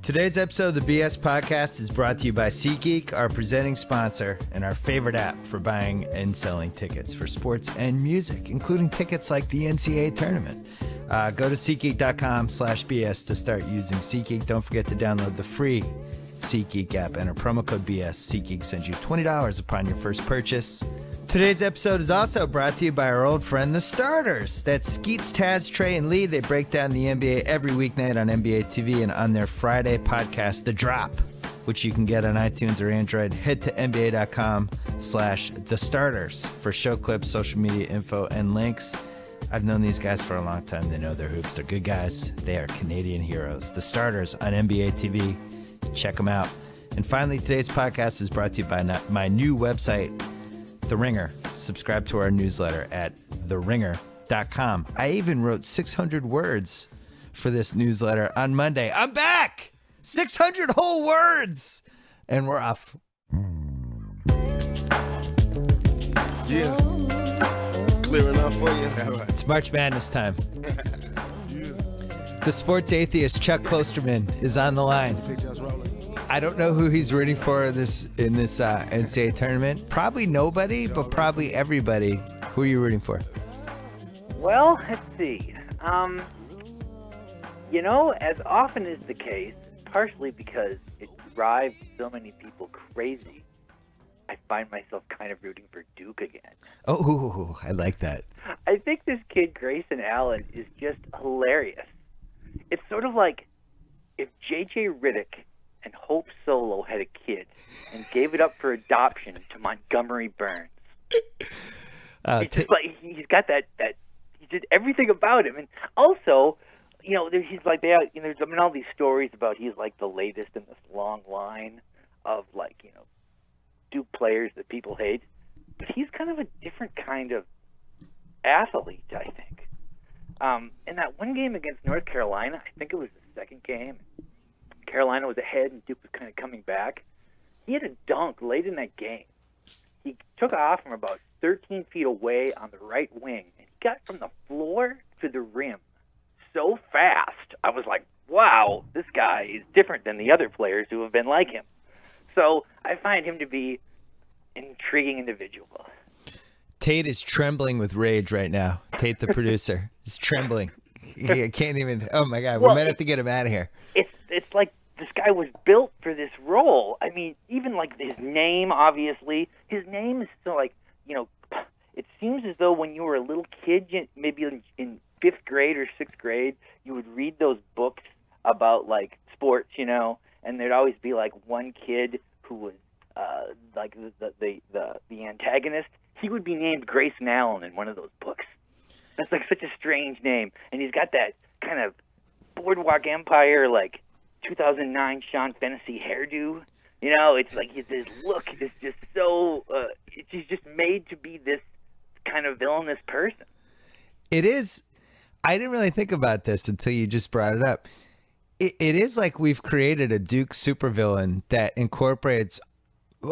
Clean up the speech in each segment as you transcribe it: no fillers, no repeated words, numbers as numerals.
Today's episode of the BS Podcast is brought to you by SeatGeek, our presenting sponsor and our favorite app for buying and selling tickets for sports and music, including tickets like the NCAA tournament. Go to SeatGeek.com/BS to start using SeatGeek. Don't forget to download the free SeatGeek app. Enter promo code BS. SeatGeek sends you $20 upon your first purchase. Today's episode is also brought to you by our old friend, The Starters. That's Skeets, Taz, Trey, and Lee. They break down the NBA every weeknight on NBA TV and on their Friday podcast, The Drop, which you can get on iTunes or Android. Head to NBA.com/The Starters for show clips, social media info, and links. I've known these guys for a long time. They know their hoops. They're good guys. They are Canadian heroes. The Starters on NBA TV. Check them out. And finally, today's podcast is brought to you by my new website, The Ringer. Subscribe to our newsletter at theringer.com. I even wrote 600 words for this newsletter on Monday. I'm back! 600 whole words! And we're off. Yeah. Clear enough for you? It's March Madness time. Yeah. The sports atheist Chuck Klosterman is on the line. Pictures rolling. I don't know who he's rooting for in this NCAA tournament. Probably nobody, but probably everybody. Who are you rooting for? Well, let's see. As often is the case, partially because it drives so many people crazy, I find myself kind of rooting for Duke again. Oh, I like that. I think this kid, Grayson Allen, is just hilarious. It's sort of like if J.J. Riddick and Hope Solo had a kid and gave it up for adoption to Montgomery Burns. It's just like he's got that he did everything about him, and also, he's like there's all these stories about he's like the latest in this long line of Duke players that people hate, but he's kind of a different kind of athlete, I think. In that one game against North Carolina, I think it was the second game. Carolina was ahead and Duke was kind of coming back. He had a dunk late in that game. He took off from about 13 feet away on the right wing, and he got from the floor to the rim so fast. I was like, wow, this guy is different than the other players who have been like him. So I find him to be an intriguing individual. Tate is trembling with rage right now. Tate, the producer, is trembling. He can't even. Oh my God, we might have to get him out of here. It's like this guy was built for this role. I mean, even like his name, obviously, his name is so it seems as though when you were a little kid, maybe in 5th grade or 6th grade, you would read those books about sports, and there'd always be one kid who was the antagonist. He would be named Grayson Allen in one of those books. That's such a strange name, and he's got that kind of Boardwalk Empire 2009 Sean Fennessy hairdo. It's like his look is just so. He's just made to be this kind of villainous person. It is. I didn't really think about this until you just brought it up. It is like we've created a Duke supervillain that incorporates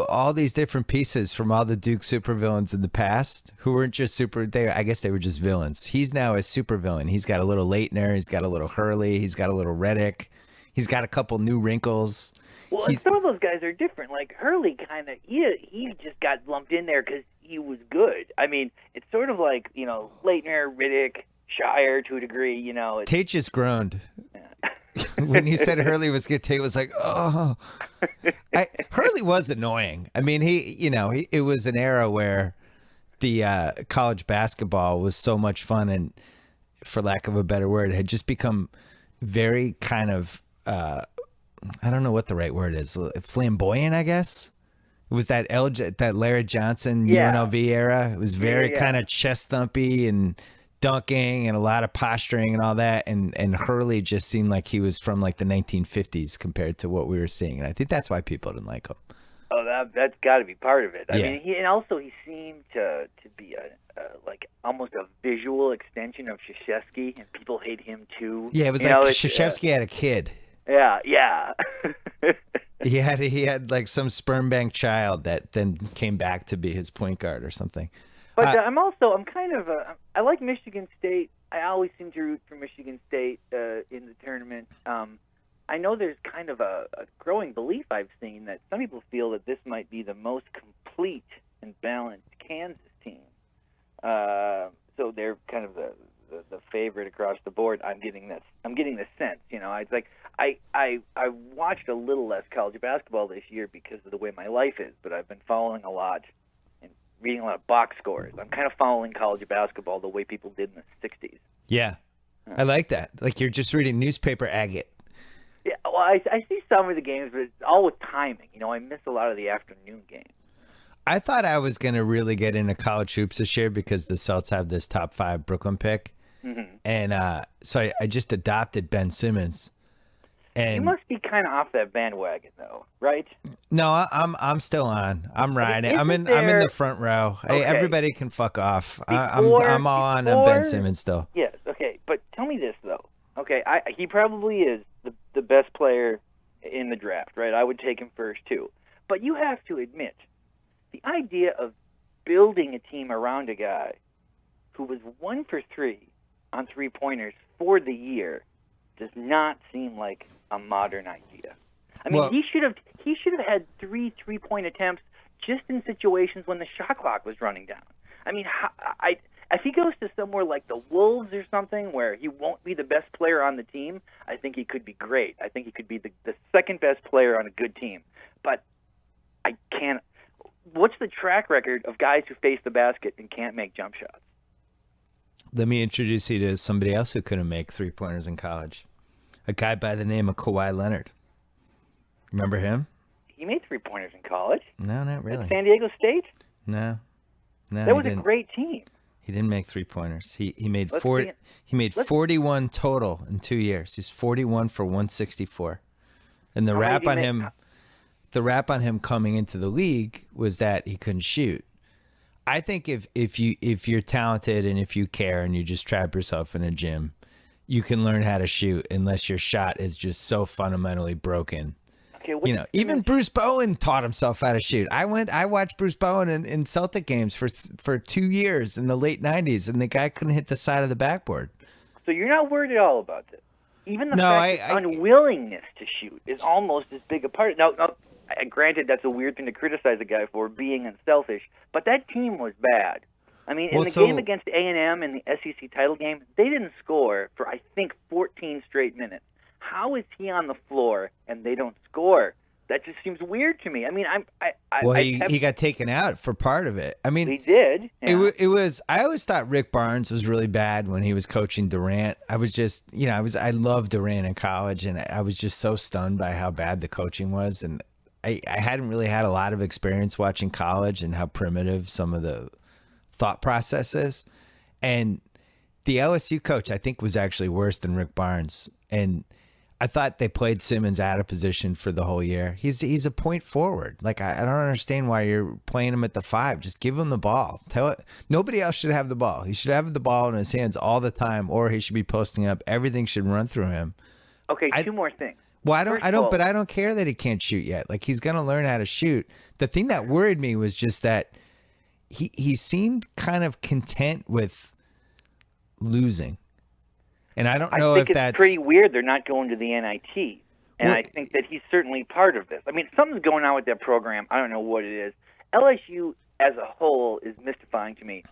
all these different pieces from all the Duke supervillains in the past who weren't just I guess they were just villains. He's now a supervillain. He's got a little Leitner. He's got a little Hurley. He's got a little Reddick. He's got a couple new wrinkles. Well, and some of those guys are different. Like Hurley, he just got lumped in there because he was good. I mean, it's sort of like Leitner, Riddick, Shire to a degree. Tate just groaned. When you said Hurley was good, Tate was like, oh. Hurley was annoying. I mean, it was an era where the college basketball was so much fun and, for lack of a better word, had just become very kind of, I don't know what the right word is, flamboyant, I guess. It was that Larry Johnson UNLV era. It was very kind of chest thumpy and dunking and a lot of posturing and all that, and Hurley just seemed like he was from the 1950s compared to what we were seeing, and I think that's why people didn't like him. Oh, that's got to be part of it. I mean, he seemed to be almost a visual extension of Krzyzewski, and people hate him too. Yeah, it was Krzyzewski had a kid. Yeah. he had some sperm bank child that then came back to be his point guard or something. But I like Michigan State. I always seem to root for Michigan State in the tournament. I know there's kind of a growing belief I've seen that some people feel that this might be the most complete and balanced Kansas team. So they're kind of the favorite across the board. I'm getting this sense. It's like I watched a little less college basketball this year because of the way my life is, but I've been following a lot and reading a lot of box scores. I'm kind of following college basketball the way people did in the 60s. Yeah. I like that. Like you're just reading newspaper agate. Yeah, well, I see some of the games, but it's all with timing. I miss a lot of the afternoon games. I thought I was going to really get into college hoops this year because the Celtics have this top 5 Brooklyn pick. Mm-hmm. And so I just adopted Ben Simmons. And you must be kind of off that bandwagon, though, right? No, I'm still on. I'm riding. I'm in the front row. Okay. Hey, everybody can fuck off. I'm all on Ben Simmons still. Yes, okay. But tell me this, though. Okay, he probably is the best player in the draft, right? I would take him first, too. But you have to admit, the idea of building a team around a guy who was 1 for 3 on three-pointers for the year does not seem like a modern idea. I mean, he should have had 3 3-point attempts just in situations when the shot clock was running down. I mean, if he goes to somewhere like the Wolves or something where he won't be the best player on the team, I think he could be great. I think he could be the second best player on a good team. But I can't. What's the track record of guys who face the basket and can't make jump shots? Let me introduce you to somebody else who couldn't make 3-pointers in college. A guy by the name of Kawhi Leonard. Remember him? He made 3-pointers in college. No, not really. At San Diego State? No. That was a great team. He didn't make 3-pointers. He made 41 total in 2 years. He's 41 for 164. And the rap on him coming into the league was that he couldn't shoot. I think if you're talented and if you care and you just trap yourself in a gym, you can learn how to shoot unless your shot is just so fundamentally broken. Okay, even Bruce Bowen taught himself how to shoot. I watched Bruce Bowen in Celtic games for 2 years in the late 90s, and the guy couldn't hit the side of the backboard. So you're not worried at all about this? Even the unwillingness to shoot is almost as big a part. Now, granted, that's a weird thing to criticize a guy for, being unselfish, but that team was bad. I mean, in the game against A&M in the SEC title game, they didn't score for, I think, 14 straight minutes. How is he on the floor and they don't score? That just seems weird to me. I mean, he got taken out for part of it. I mean, he did. Yeah. It was. I always thought Rick Barnes was really bad when he was coaching Durant. I was just, I loved Durant in college, and I was just so stunned by how bad the coaching was. And I hadn't really had a lot of experience watching college and how primitive some of the thought process is. And the LSU coach, I think, was actually worse than Rick Barnes. And I thought they played Simmons out of position for the whole year. He's a point forward. Like, I don't understand why you're playing him at the 5. Just give him the ball. Nobody else should have the ball. He should have the ball in his hands all the time, or he should be posting up. Everything should run through him. Okay, 2 more things. Well, I don't care that he can't shoot yet. Like, he's going to learn how to shoot. The thing that worried me was just that he seemed kind of content with losing. And I don't know if that's... I think it's pretty weird they're not going to the NIT. And I think that he's certainly part of this. I mean, something's going on with that program. I don't know what it is. LSU as a whole is mystifying to me.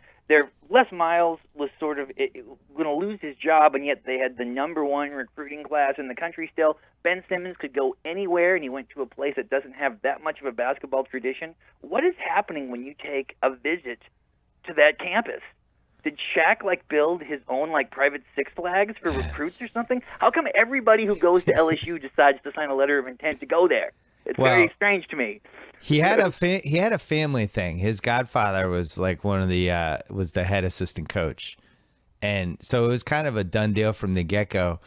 Les Miles was sort of going to lose his job, and yet they had the number 1 recruiting class in the country still. Ben Simmons could go anywhere, and he went to a place that doesn't have that much of a basketball tradition. What is happening when you take a visit to that campus? Did Shaq build his own private Six Flags for recruits or something? How come everybody who goes to LSU decides to sign a letter of intent to go there? It's very strange to me. He had a family thing. His godfather was was the head assistant coach, and so it was kind of a done deal from the get-go.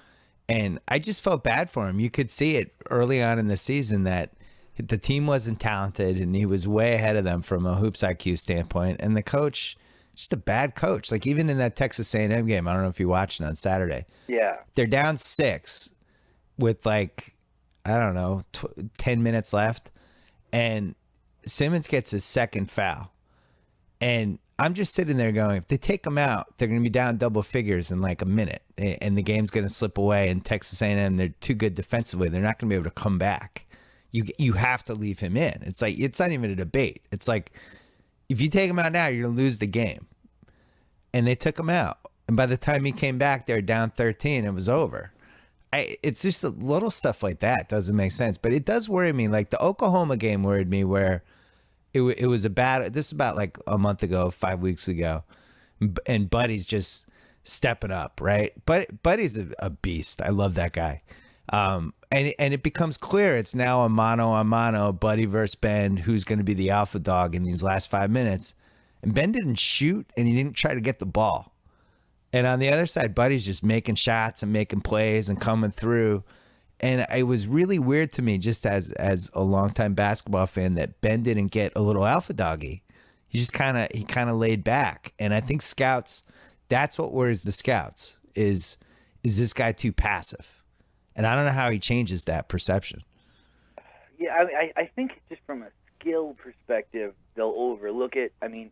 And I just felt bad for him. You could see it early on in the season that the team wasn't talented, and he was way ahead of them from a hoops IQ standpoint. And the coach, just a bad coach. Like, even in that Texas A&M game, I don't know if you watched it on Saturday. Yeah, they're down 6 with 10 minutes left, and Simmons gets his second foul, And I'm just sitting there going, if they take him out, they're going to be down double figures in like a minute, and the game's going to slip away. And Texas A&M, they're too good defensively. They're not going to be able to come back. You have to leave him in. It's like, it's not even a debate. It's like, if you take him out now, you're going to lose the game. And they took him out. And by the time he came back, they were down 13. It was over. It's just a little stuff like that doesn't make sense. But it does worry me. Like the Oklahoma game worried me, where it was this is about like a month ago, 5 weeks ago. And Buddy's just stepping up, right? But Buddy's a beast. I love that guy. And it becomes clear it's now a mano, Buddy versus Ben, who's going to be the alpha dog in these last 5 minutes. And Ben didn't shoot, and he didn't try to get the ball. And on the other side, Buddy's just making shots and making plays and coming through. And it was really weird to me, just as a longtime basketball fan, that Ben didn't get a little alpha doggy. He just kind of laid back. And I think scouts, that's what worries the scouts, is this guy too passive? And I don't know how he changes that perception. Yeah, I think just from a skill perspective, they'll overlook it. I mean,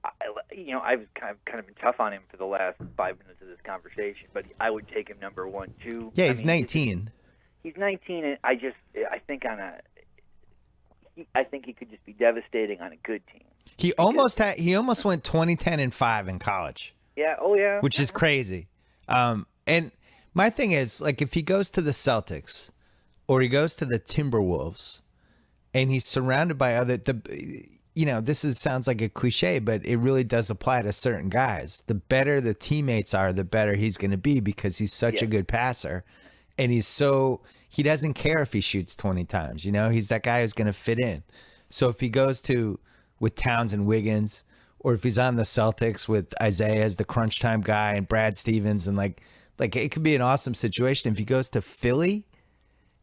I've kind of been tough on him for the last 5 minutes of this conversation, but I would take him number 1, 2. Yeah, he's 19. He's 19, and I think he could just be devastating on a good team. He almost went 20, 10, and 5 in college. Yeah. Oh yeah. Which is crazy. And my thing is, like, if he goes to the Celtics or he goes to the Timberwolves, and he's surrounded by sounds like a cliche, but it really does apply to certain guys. The better the teammates are, the better he's going to be, because he's such a good passer. And he doesn't care if he shoots 20 times. He's that guy who's going to fit in. So if he goes with Towns and Wiggins, or if he's on the Celtics with Isaiah as the crunch time guy and Brad Stevens, and like it could be an awesome situation. If he goes to Philly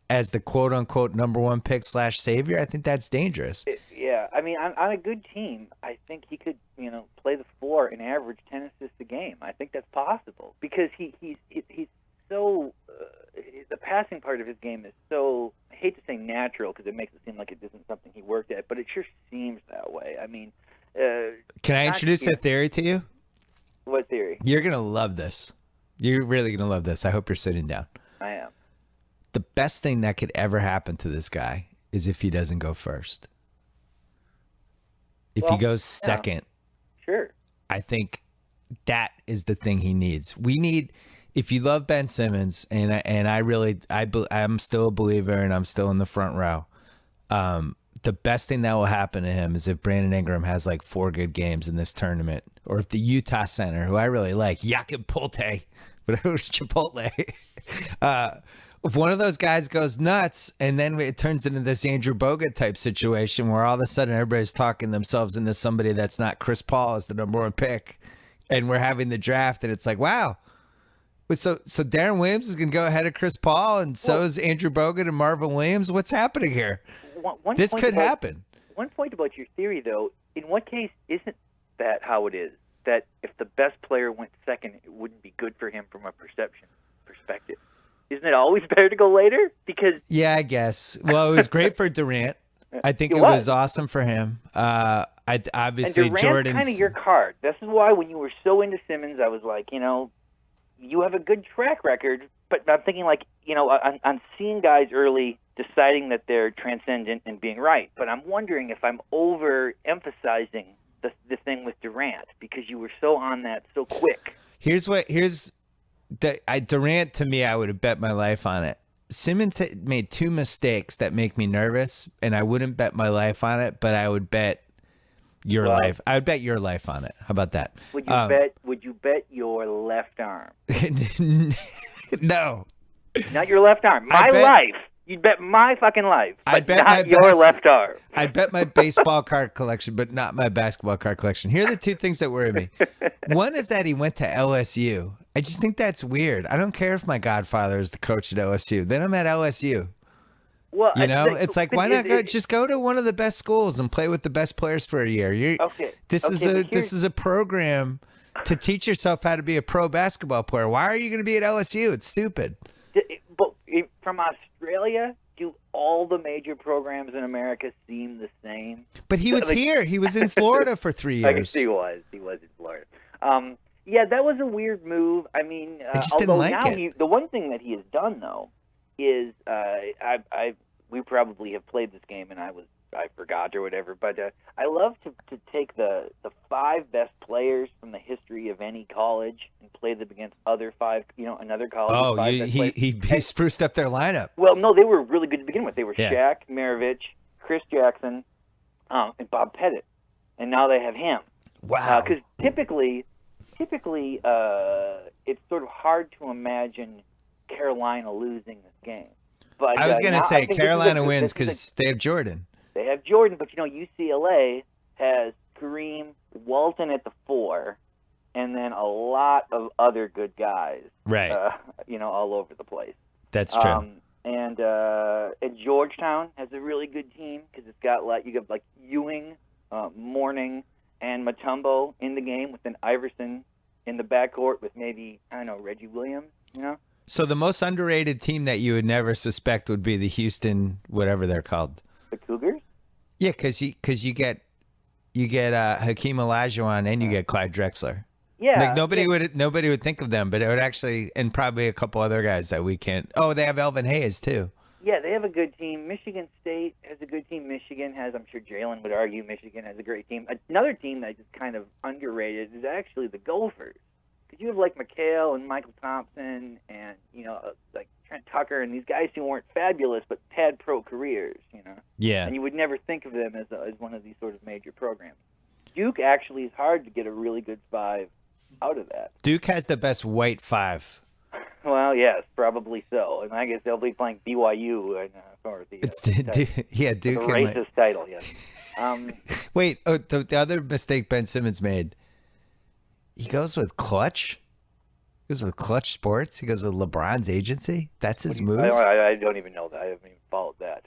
as the quote unquote number 1 pick / savior, I think that's dangerous. Yeah, I mean, on a good team, I think he could, play the floor and average 10 assists a game. I think that's possible, because he's so the passing part of his game is so, I hate to say natural, because it makes it seem like it isn't something he worked at, but it sure seems that way. I mean, can I introduce a theory to you? What theory? You're gonna love this. You're really gonna love this. I hope you're sitting down. I am. The best thing that could ever happen to this guy is if he doesn't go first. If he goes second, sure. I think that is the thing he needs. If you love Ben Simmons, and I'm still a believer, and I'm still in the front row. The best thing that will happen to him is if Brandon Ingram has like 4 good games in this tournament, or if the Utah center, who I really like, Jakob Polte, but it was Chipotle. If one of those guys goes nuts, and then it turns into this Andrew Bogut type situation where all of a sudden everybody's talking themselves into somebody that's not Chris Paul as the number 1 pick, and we're having the draft, and it's like, wow. So Darren Williams is going to go ahead of Chris Paul, and so is Andrew Bogut and Marvin Williams. What's happening here? This could happen. One point about your theory, though, in what case isn't that how it is? That if the best player went second, it wouldn't be good for him from a perception perspective. Isn't it always better to go later? Because yeah, I guess. Well, it was great for Durant. I think it was awesome for him. Obviously, and Durant's Jordan's kind of your card. This is why when you were so into Simmons, I was like, you have a good track record, but I'm thinking like, on seeing guys early deciding that they're transcendent and being right. But I'm wondering if I'm overemphasizing the thing with Durant, because you were so on that so quick. Durant, to me, I would have bet my life on it. Simmons made 2 mistakes that make me nervous, and I wouldn't bet my life on it, but I would bet your life. I would bet your life on it. How about that? Would you bet your left arm? No. Not your left arm. My life. You'd bet my fucking life, but not your left arm. I'd bet my baseball card collection, but not my basketball card collection. Here are the 2 things that worry me. One is that he went to LSU. I just think that's weird. I don't care if my godfather is the coach at LSU. Then I'm at LSU. Well, it's like, why not just go to one of the best schools and play with the best players for a year? This is a program to teach yourself how to be a pro basketball player. Why are you going to be at LSU? It's stupid. But from Australia, do all the major programs in America seem the same? But he was here. He was in Florida for 3 I years. guess he was. He was in Florida. Yeah, that was a weird move. I mean, I just didn't like it. The one thing that he has done though is we probably have played this game and I forgot or whatever. But I love to take the 5 best players from the history of any college and play them against other 5, another college. Oh, he spruced up their lineup. Well, no, they were really good to begin with. They were Yeah. Shaq, Maravich, Chris Jackson, and Bob Pettit, and now they have him. Wow. Because typically, it's sort of hard to imagine Carolina losing this game. But I was going to say Carolina wins wins because they have Jordan. They have Jordan, but UCLA has Kareem, Walton at the 4, and then a lot of other good guys. Right. All over the place. That's true. And Georgetown has a really good team because it's got Ewing, Mourning, and Mutombo in the game, with an Iverson in the backcourt with maybe Reggie Williams. So the most underrated team that you would never suspect would be the Houston, whatever they're called. The Cougars. Yeah, because you get Hakeem Olajuwon and you get Clyde Drexler. Yeah. Like nobody would think of them, but it would actually, and probably a couple other guys that we can't. Oh, they have Elvin Hayes too. Yeah, they have a good team. Michigan State has a good team. Michigan has, I'm sure Jalen would argue, Michigan has a great team. Another team that is kind of underrated is actually the Gophers. Because you have McHale and Michael Thompson and, Trent Tucker and these guys who weren't fabulous but had pro careers, Yeah. And you would never think of them as one of these sort of major programs. Duke actually is hard to get a really good 5 out of that. Duke has the best white 5. Well, yes, probably so. And I guess they'll be playing BYU for the Duke. The racist title, yes. Wait, the other mistake Ben Simmons made, he goes with Clutch? He goes with Clutch Sports? He goes with LeBron's agency? That's his move? I don't even know that. I haven't even followed that.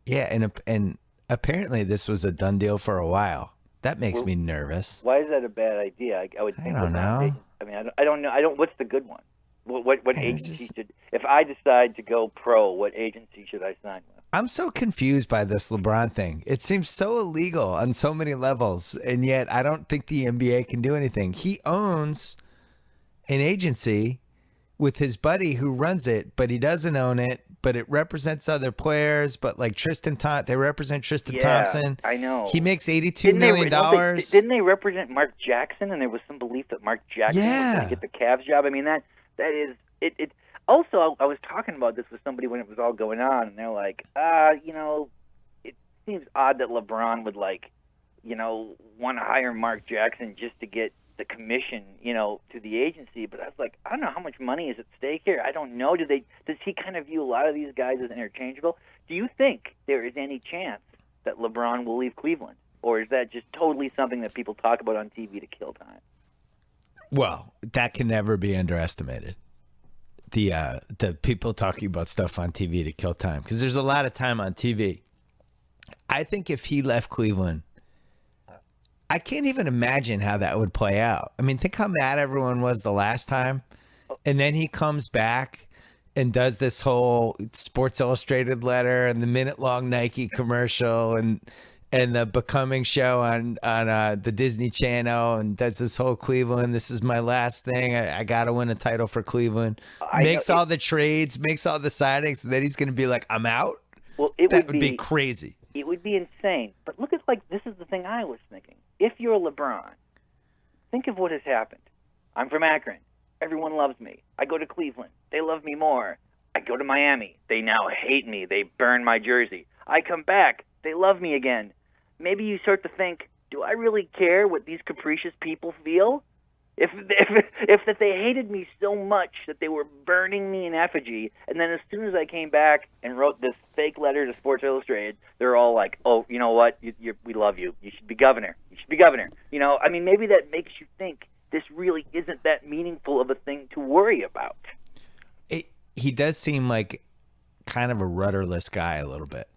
Yeah, and apparently this was a done deal for a while. That makes me nervous. Why is that a bad idea? I would think I don't know. I don't know. What's the good one? What agency should? If I decide to go pro, what agency should I sign with? I'm so confused by this LeBron thing. It seems so illegal on so many levels, and yet I don't think the NBA can do anything. He owns an agency with his buddy who runs it, but he doesn't own it, but it represents other players, but they represent Tristan Thompson. I know. He makes $82 million. Didn't they represent Mark Jackson? And there was some belief that Mark Jackson was going to get the Cavs job. I mean, that is it. Also, I was talking about this with somebody when it was all going on, and they're like, it seems odd that LeBron would want to hire Mark Jackson just to get the commission, to the agency. But I was like, I don't know how much money is at stake here. I don't know. Does he kind of view a lot of these guys as interchangeable? Do you think there is any chance that LeBron will leave Cleveland, or is that just totally something that people talk about on TV to kill time? Well, that can never be underestimated. The people talking about stuff on TV to kill time, because there's a lot of time on TV. I think if he left Cleveland, I can't even imagine how that would play out. I mean, think how mad everyone was the last time, and then he comes back and does this whole Sports Illustrated letter and the minute-long Nike commercial and the Becoming show on the Disney Channel, and does this whole Cleveland, this is my last thing. I got to win a title for Cleveland. Makes all the trades, makes all the signings, and then he's going to be like, I'm out? Well, that would be crazy. It would be insane. But look at, this is the thing I was thinking. If you're LeBron, think of what has happened. I'm from Akron. Everyone loves me. I go to Cleveland. They love me more. I go to Miami. They now hate me. They burn my jersey. I come back. They love me again. Maybe you start to think, do I really care what these capricious people feel? If that they hated me so much that they were burning me in effigy, and then as soon as I came back and wrote this fake letter to Sports Illustrated, they're all like, oh, you know what? We love you. You should be governor. You should be governor. Maybe that makes you think this really isn't that meaningful of a thing to worry about. He does seem like kind of a rudderless guy a little bit,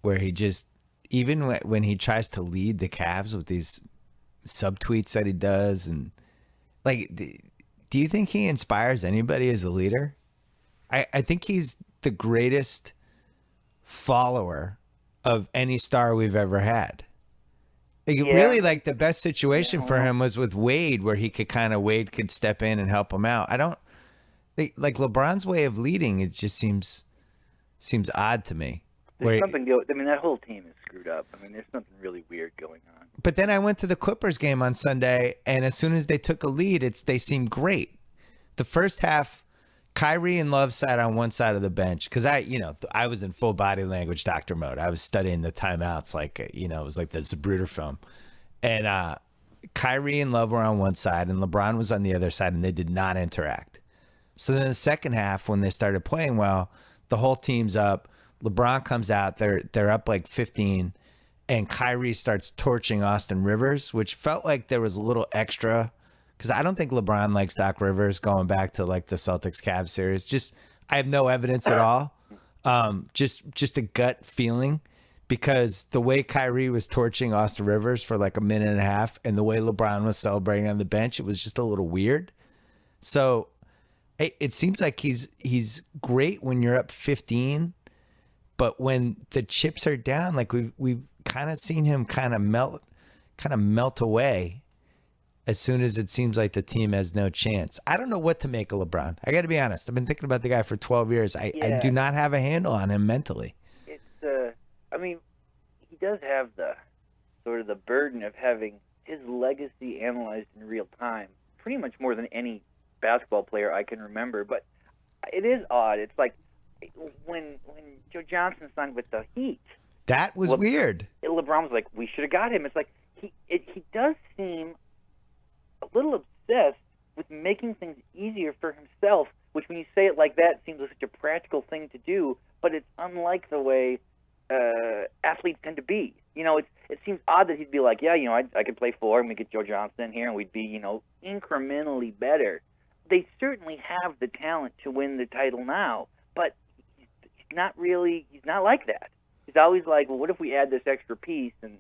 where he just, even when he tries to lead the Cavs with these subtweets that he does, and do you think he inspires anybody as a leader? I think he's the greatest follower of any star we've ever had. Really, like, the best situation for him was with Wade, where Wade could step in and help him out. Like LeBron's way of leading, it just seems odd to me. There's something that whole team is screwed up. I mean, there's something really weird going on. But then I went to the Clippers game on Sunday, and as soon as they took a lead, they seemed great. The first half, Kyrie and Love sat on one side of the bench because I was in full body language doctor mode. I was studying the timeouts it was like the Zapruder film. And Kyrie and Love were on one side, and LeBron was on the other side, and they did not interact. So then the second half, when they started playing well, the whole team's up. LeBron comes out. They're up like 15, and Kyrie starts torching Austin Rivers, which felt like there was a little extra, because I don't think LeBron likes Doc Rivers, going back to like the Celtics-Cavs series. Just, I have no evidence at all. Just a gut feeling, because the way Kyrie was torching Austin Rivers for like a minute and a half, and the way LeBron was celebrating on the bench, it was just a little weird. So it seems like he's great when you're up 15, but when the chips are down, like we've kind of seen him kind of melt away as soon as it seems like the team has no chance. I don't know what to make of LeBron. I got to be honest. I've been thinking about the guy for 12 years. I do not have a handle on him mentally. I mean, he does have the sort of the burden of having his legacy analyzed in real time, pretty much more than any basketball player I can remember. But it is odd. It's like when Joe Johnson signed with the Heat. That was weird. LeBron was like, we should have got him. It's like he does seem a little obsessed with making things easier for himself, which when you say it like that seems like such a practical thing to do, but it's unlike the way athletes tend to be. It seems odd that he'd be like, I could play 4 and we get Joe Johnson in here and we'd be, incrementally better. They certainly have the talent to win the title now, but he's not like that. He's always like, well, what if we add this extra piece? And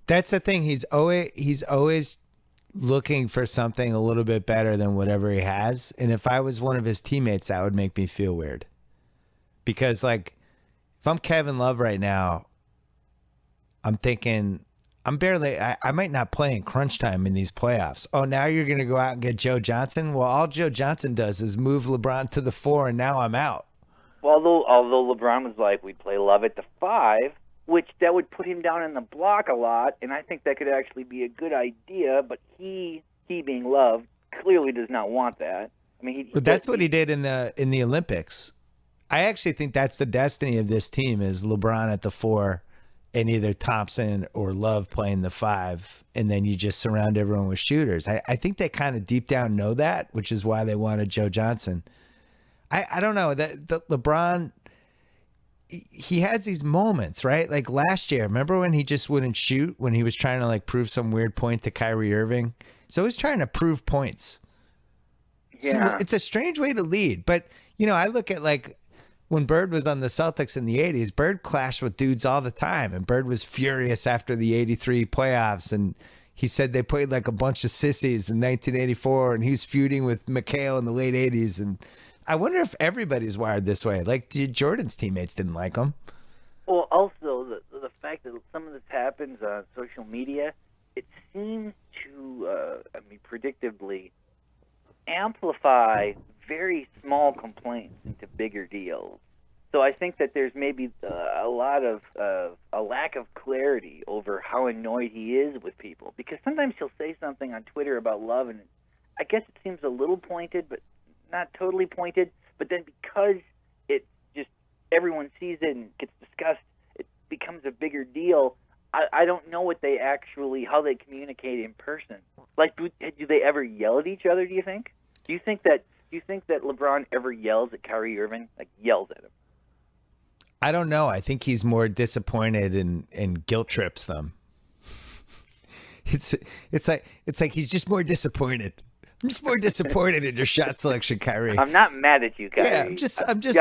that's the thing. He's always looking for something a little bit better than whatever he has. And if I was one of his teammates, that would make me feel weird. Because, like, if I'm Kevin Love right now, I'm thinking I might not play in crunch time in these playoffs. Oh, now you're going to go out and get Joe Johnson? Well, all Joe Johnson does is move LeBron to the 4, and now I'm out. Well, although LeBron was like, we'd play Love at the 5, which that would put him down in the block a lot, and I think that could actually be a good idea, but he being Love, clearly does not want that. I mean, but that's what he did in the Olympics. I actually think that's the destiny of this team, is LeBron at the 4 and either Thompson or Love playing the 5, and then you just surround everyone with shooters. I think they kind of deep down know that, which is why they wanted Joe Johnson. I don't know. The LeBron, he has these moments, right? Like last year, remember when he just wouldn't shoot when he was trying to like prove some weird point to Kyrie Irving? So he's trying to prove points. Yeah. So it's a strange way to lead. But, I look at like when Bird was on the Celtics in the 80s, Bird clashed with dudes all the time. And Bird was furious after the 83 playoffs. And he said they played like a bunch of sissies in 1984. And he was feuding with McHale in the late 80s. And I wonder if everybody's wired this way. Like Jordan's teammates didn't like him. Well, also the fact that some of this happens on social media, it seems to, predictably amplify very small complaints into bigger deals. So I think that there's maybe a lot of a lack of clarity over how annoyed he is with people, because sometimes he'll say something on Twitter about Love, and I guess it seems a little pointed, but not totally pointed. But then because it just everyone sees it and gets discussed, it becomes a bigger deal. I don't know how they communicate in person. Like, do they ever yell at each other? Do you think? Do you think that LeBron ever yells at Kyrie Irving? Like, yells at him? I don't know. I think he's more disappointed and guilt trips them. It's like he's just more disappointed. I'm just more disappointed in your shot selection, Kyrie. I'm not mad at you, Kyrie. Yeah, I'm just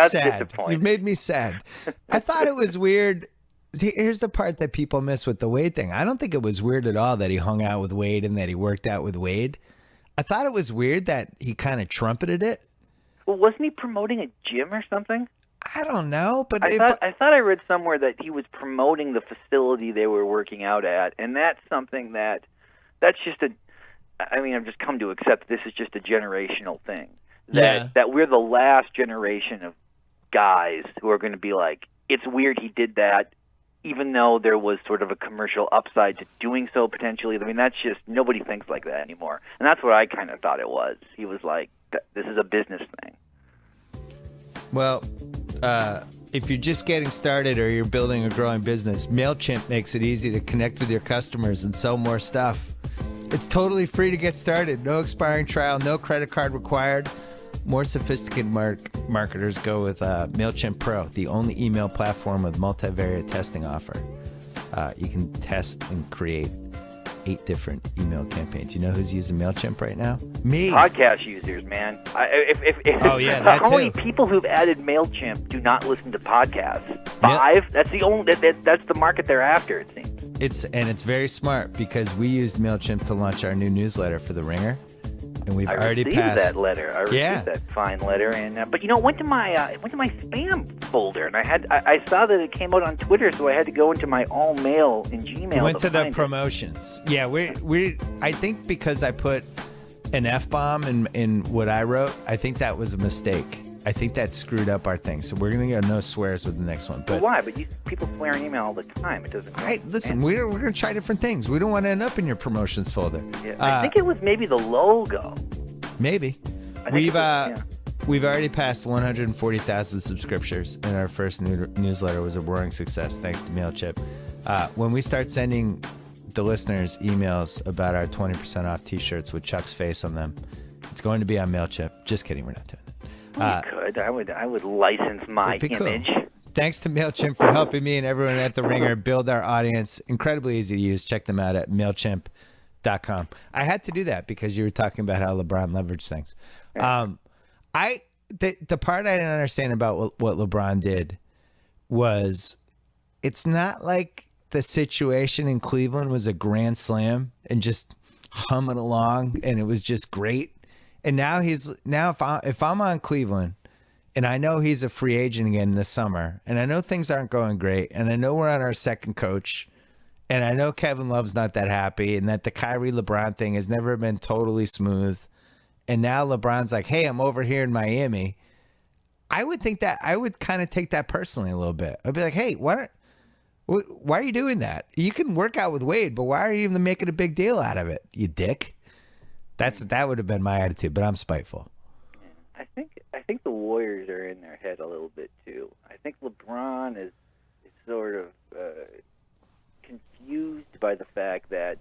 sad. You've made me sad. I thought it was weird. See, here's the part that people miss with the Wade thing. I don't think it was weird at all that he hung out with Wade and that he worked out with Wade. I thought it was weird that he kind of trumpeted it. Well, wasn't he promoting a gym or something? I don't know, but I thought I read somewhere that he was promoting the facility they were working out at, and that's something that's just a. I mean, I've just come to accept this is just a generational thing. That we're the last generation of guys who are going to be like, it's weird he did that, even though there was sort of a commercial upside to doing so potentially. I mean, that's just, nobody thinks like that anymore. And that's what I kind of thought it was. He was like, this is a business thing. Well, if you're just getting started or you're building a growing business, MailChimp makes it easy to connect with your customers and sell more stuff. It's totally free to get started. No expiring trial, no credit card required. More sophisticated marketers go with MailChimp Pro, the only email platform with multivariate testing offer. You can test and create 8 different email campaigns. You know who's using MailChimp right now? Me. Podcast users, man. Oh, yeah, that how many too. people who've added MailChimp do not listen to podcasts? 5? That's the only. That's the market they're after, it seems. It's very smart because we used MailChimp to launch our new newsletter for The Ringer. And we've already passed that letter. I received that fine letter, and but it went to my spam folder, and I saw that it came out on Twitter, so I had to go into my all mail in Gmail. We went to the find promotions. Yeah, we I think because I put an F-bomb in what I wrote, I think that was a mistake. I think that screwed up our thing. So we're gonna get no swears with the next one. But why? But people swear in email all the time. It doesn't. Listen, we're gonna try different things. We don't want to end up in your promotions folder. Yeah, I think it was maybe the logo. Maybe. We've already passed 140,000 subscriptions, and our first newsletter was a roaring success thanks to MailChimp. When we start sending the listeners emails about our 20% off T-shirts with Chuck's face on them, it's going to be on MailChimp. Just kidding, we're not doing that. You could. I would license my image. Cool. Thanks to MailChimp for helping me and everyone at The Ringer build our audience. Incredibly easy to use. Check them out at MailChimp.com. I had to do that because you were talking about how LeBron leveraged things. The part I didn't understand about what LeBron did was it's not like the situation in Cleveland was a grand slam and just humming along and it was just great. And now if I'm on Cleveland and I know he's a free agent again this summer and I know things aren't going great and I know we're on our second coach and I know Kevin Love's not that happy and that the Kyrie LeBron thing has never been totally smooth. And now LeBron's like, hey, I'm over here in Miami. I would kind of take that personally a little bit. I'd be like, hey, why are you doing that? You can work out with Wade, but why are you even making a big deal out of it, you dick? That would have been my attitude, but I'm spiteful. I think the Warriors are in their head a little bit too. I think LeBron is sort of confused by the fact that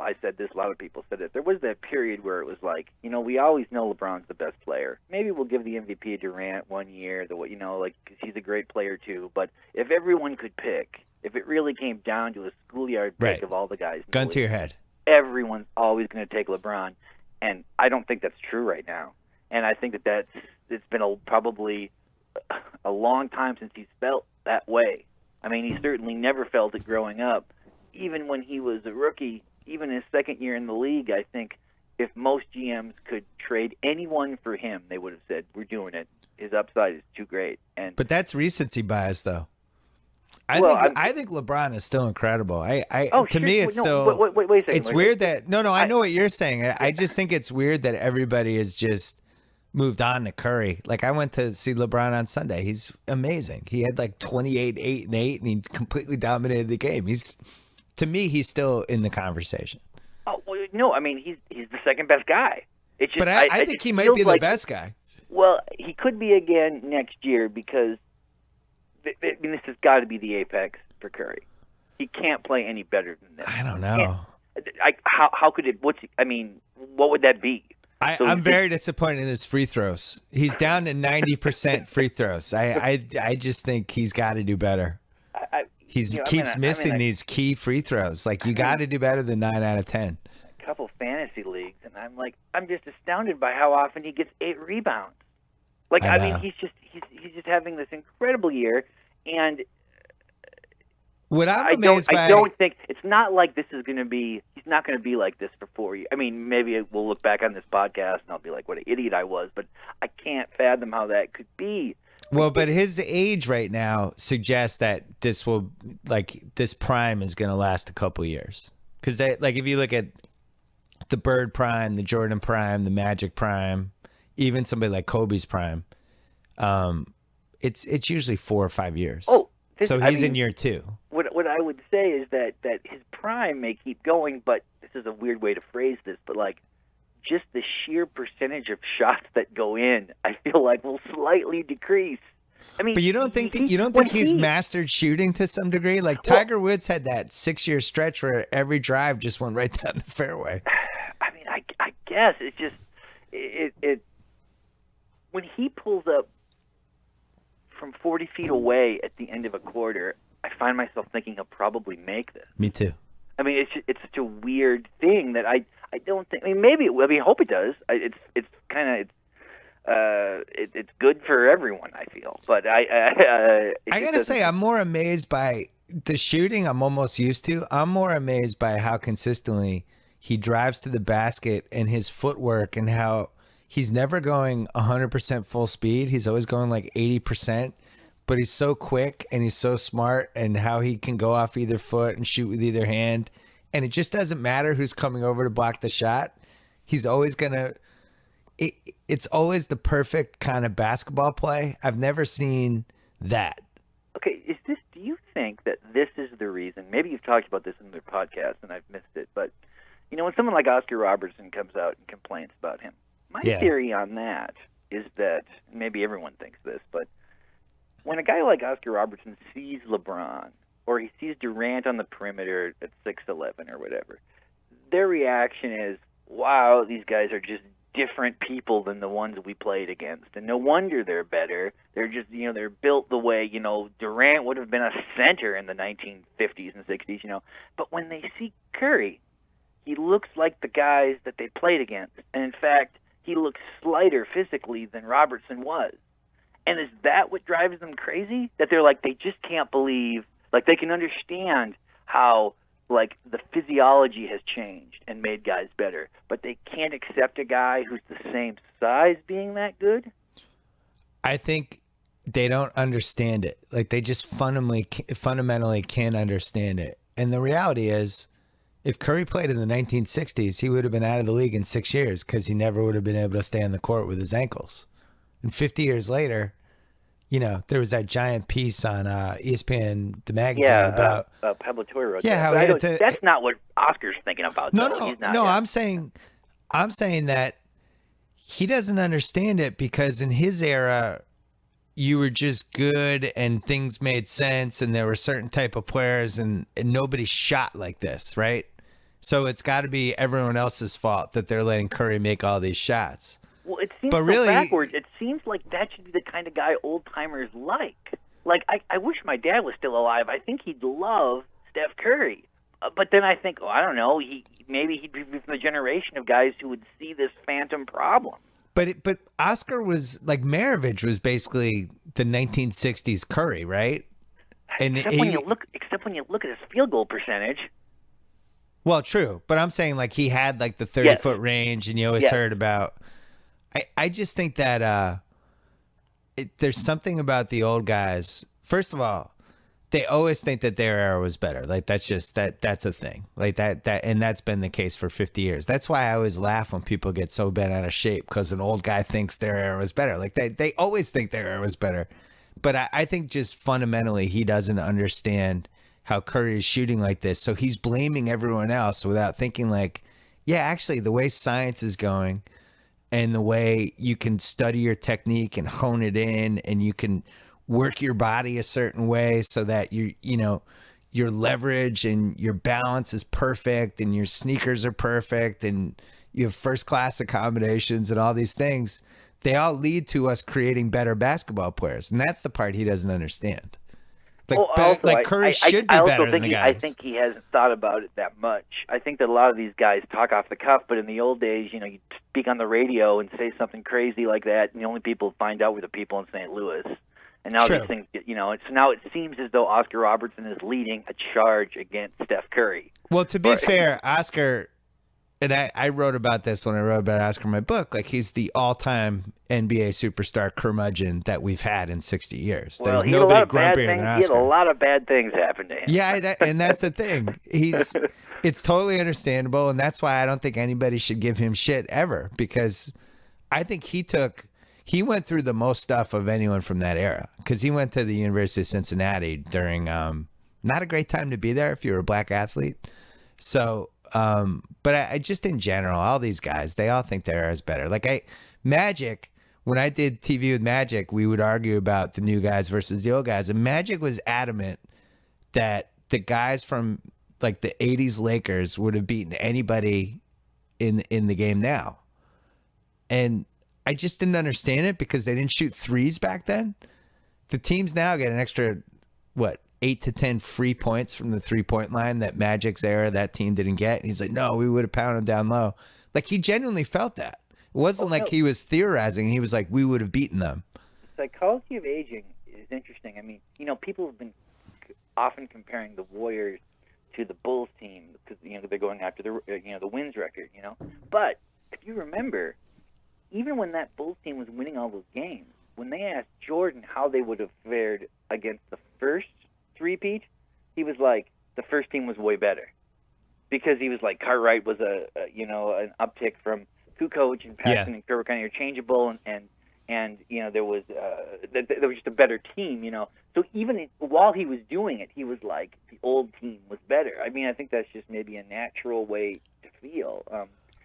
I said this, a lot of people said it. There was that period where it was like, we always know LeBron's the best player. Maybe we'll give the MVP to Durant one year, because he's a great player too. But if everyone could pick, if it really came down to a schoolyard pick of all the guys, gun to your head, everyone's always going to take LeBron, and I don't think that's true right now. And I think it's been probably a long time since he's felt that way. I mean, he certainly never felt it growing up. Even when he was a rookie, even his second year in the league, I think if most GMs could trade anyone for him, they would have said, we're doing it. His upside is too great. But that's recency bias, though. I think LeBron is still incredible. Wait a second. It's weird that I know what you're saying. I just think it's weird that everybody has just moved on to Curry. Like, I went to see LeBron on Sunday. He's amazing. He had like 28, 8, and 8, and he completely dominated the game. To me, he's still in the conversation. Oh, well, no, I mean, he's the second best guy. It's just, but I think he might be the best guy. Well, he could be again next year because this has got to be the apex for Curry. He can't play any better than this. I don't know. How could it? What would that be? I'm very disappointed in his free throws. He's down to 90% free throws. I just think he's got to do better. He keeps missing these key free throws. Like, you got to do better than 9 out of 10. A couple fantasy leagues, and I'm just astounded by how often he gets 8 rebounds. He's just having this incredible year, and What I'm I amazed by, don't think it's not like this is going to be. He's not going to be like this for 4 years. I mean, maybe we'll look back on this podcast and I'll be like, "What an idiot I was," but I can't fathom how that could be. well, but his age right now suggests that this prime is going to last a couple years. Because like if you look at the Bird prime, the Jordan prime, the Magic prime, even somebody like Kobe's prime, it's usually 4 or 5 years. Oh, so he's in year 2. What I would say is that his prime may keep going, but this is a weird way to phrase this, but like just the sheer percentage of shots that go in, I feel like will slightly decrease. I mean, but you don't think he's mastered shooting to some degree? Like Tiger Woods had that 6-year stretch where every drive just went right down the fairway. I mean, I guess it's just it when he pulls up from 40 feet away at the end of a quarter, I find myself thinking he'll probably make this. Me too. I mean, it's such a weird thing that I don't think. I mean, maybe it will. I mean, I hope it does. It's kind of it's good for everyone. I feel, but I gotta say, I'm more amazed by the shooting. I'm almost used to. I'm more amazed by how consistently he drives to the basket and his footwork and how he's never going 100% full speed. He's always going like 80%. But he's so quick and he's so smart, and how he can go off either foot and shoot with either hand. And it just doesn't matter who's coming over to block the shot. He's always going to – it's always the perfect kind of basketball play. I've never seen that. Okay, do you think that this is the reason – maybe you've talked about this in their podcast and I've missed it, but, you know, when someone like Oscar Robertson comes out and complains about him, my theory on that is that – maybe everyone thinks this, but – when a guy like Oscar Robertson sees LeBron or he sees Durant on the perimeter at 6'11" or whatever, their reaction is, wow, these guys are just different people than the ones we played against. And no wonder they're better. They're just, you know, they're built the way, you know, Durant would have been a center in the 1950s and 60s, you know. But when they see Curry, he looks like the guys that they played against. And in fact, he looks slighter physically than Robertson was. And is that what drives them crazy? That they're like, they just can't believe, like they can understand how like the physiology has changed and made guys better, but they can't accept a guy who's the same size being that good? I think they don't understand it. Like they just fundamentally can't understand it. And the reality is, if Curry played in the 1960s, he would have been out of the league in 6 years because he never would have been able to stay on the court with his ankles. And 50 years later, you know, there was that giant piece on ESPN, the magazine, about Pablo Torre. Yeah, that's not what Oscar's thinking about. No. I'm saying that he doesn't understand it because in his era, you were just good and things made sense, and there were certain type of players, and nobody shot like this, right? So it's got to be everyone else's fault that they're letting Curry make all these shots. Well, it seems so backwards. It seems like that should be the kind of guy old-timers like. Like, I wish my dad was still alive. I think he'd love Steph Curry. But then I think, I don't know, maybe he'd be from the generation of guys who would see this phantom problem. But Oscar was, like, Maravich was basically the 1960s Curry, right? And except when you look at his field goal percentage. Well, true. But I'm saying, like, he had, like, the 30-foot range, and you always heard about... I just think that there's something about the old guys. First of all, they always think that their era was better. Like that's just that's a thing. Like that and that's been the case for 50 years. That's why I always laugh when people get so bent out of shape because an old guy thinks their era was better. Like they always think their era was better. But I think just fundamentally he doesn't understand how Curry is shooting like this. So he's blaming everyone else without thinking like, yeah, actually the way science is going and the way you can study your technique and hone it in, and you can work your body a certain way so that your leverage and your balance is perfect and your sneakers are perfect and you have first class accommodations and all these things, they all lead to us creating better basketball players. And that's the part he doesn't understand. Like Curry should be better than the guys. I think he hasn't thought about it that much. I think that a lot of these guys talk off the cuff, but in the old days, you speak on the radio and say something crazy like that, and the only people who find out were the people in St. Louis. And now True. these things, so now it seems as though Oscar Robertson is leading a charge against Steph Curry. Well, to be fair, Oscar, and I wrote about this when I wrote about Oscar in my book, like he's the all-time NBA superstar curmudgeon that we've had in 60 years. Well, There's he had a lot nobody of bad grumpier things. than He had Oscar. a lot of bad things happen to him. Yeah, and that's the thing. It's totally understandable, and that's why I don't think anybody should give him shit ever, because I think he went through the most stuff of anyone from that era, because he went to the University of Cincinnati during not a great time to be there if you're a black athlete. So, but I just in general, all these guys, they all think their era is better. Like Magic, when I did TV with Magic, we would argue about the new guys versus the old guys, and Magic was adamant that the guys from like the 80s Lakers would have beaten anybody in the game now. And I just didn't understand it because they didn't shoot threes back then. The teams now get an extra, 8 to 10 free points from the 3-point line that Magic's era, that team didn't get. And he's like, no, we would have pounded down low. Like, he genuinely felt that. It wasn't he was theorizing. He was like, we would have beaten them. Psychology of aging is interesting. I mean, people have been often comparing the Warriors to the Bulls team because, they're going after the wins record, But if you remember, even when that Bulls team was winning all those games, when they asked Jordan how they would have fared against the first three-peat, he was like, the first team was way better. Because he was like, Cartwright was an uptick from Kukoc, and Paxson and Kerr were kind of interchangeable, and there was just a better team, So even while he was doing it, he was like, the old team was better. I mean, I think that's just maybe a natural way to feel.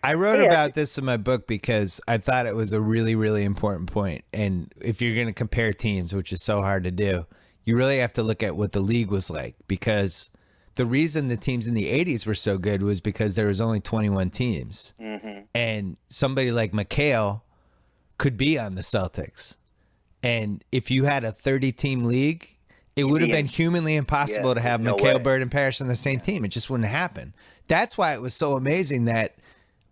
I wrote about this in my book because I thought it was a really, really important point. And if you're going to compare teams, which is so hard to do, you really have to look at what the league was like, because the reason the teams in the 80s were so good was because there was only 21 teams. Mm-hmm. And somebody like McHale could be on the Celtics. And if you had a 30-team league, it would have been humanly impossible to have McHale, Bird, and Parrish on the same team. It just wouldn't happen. That's why it was so amazing that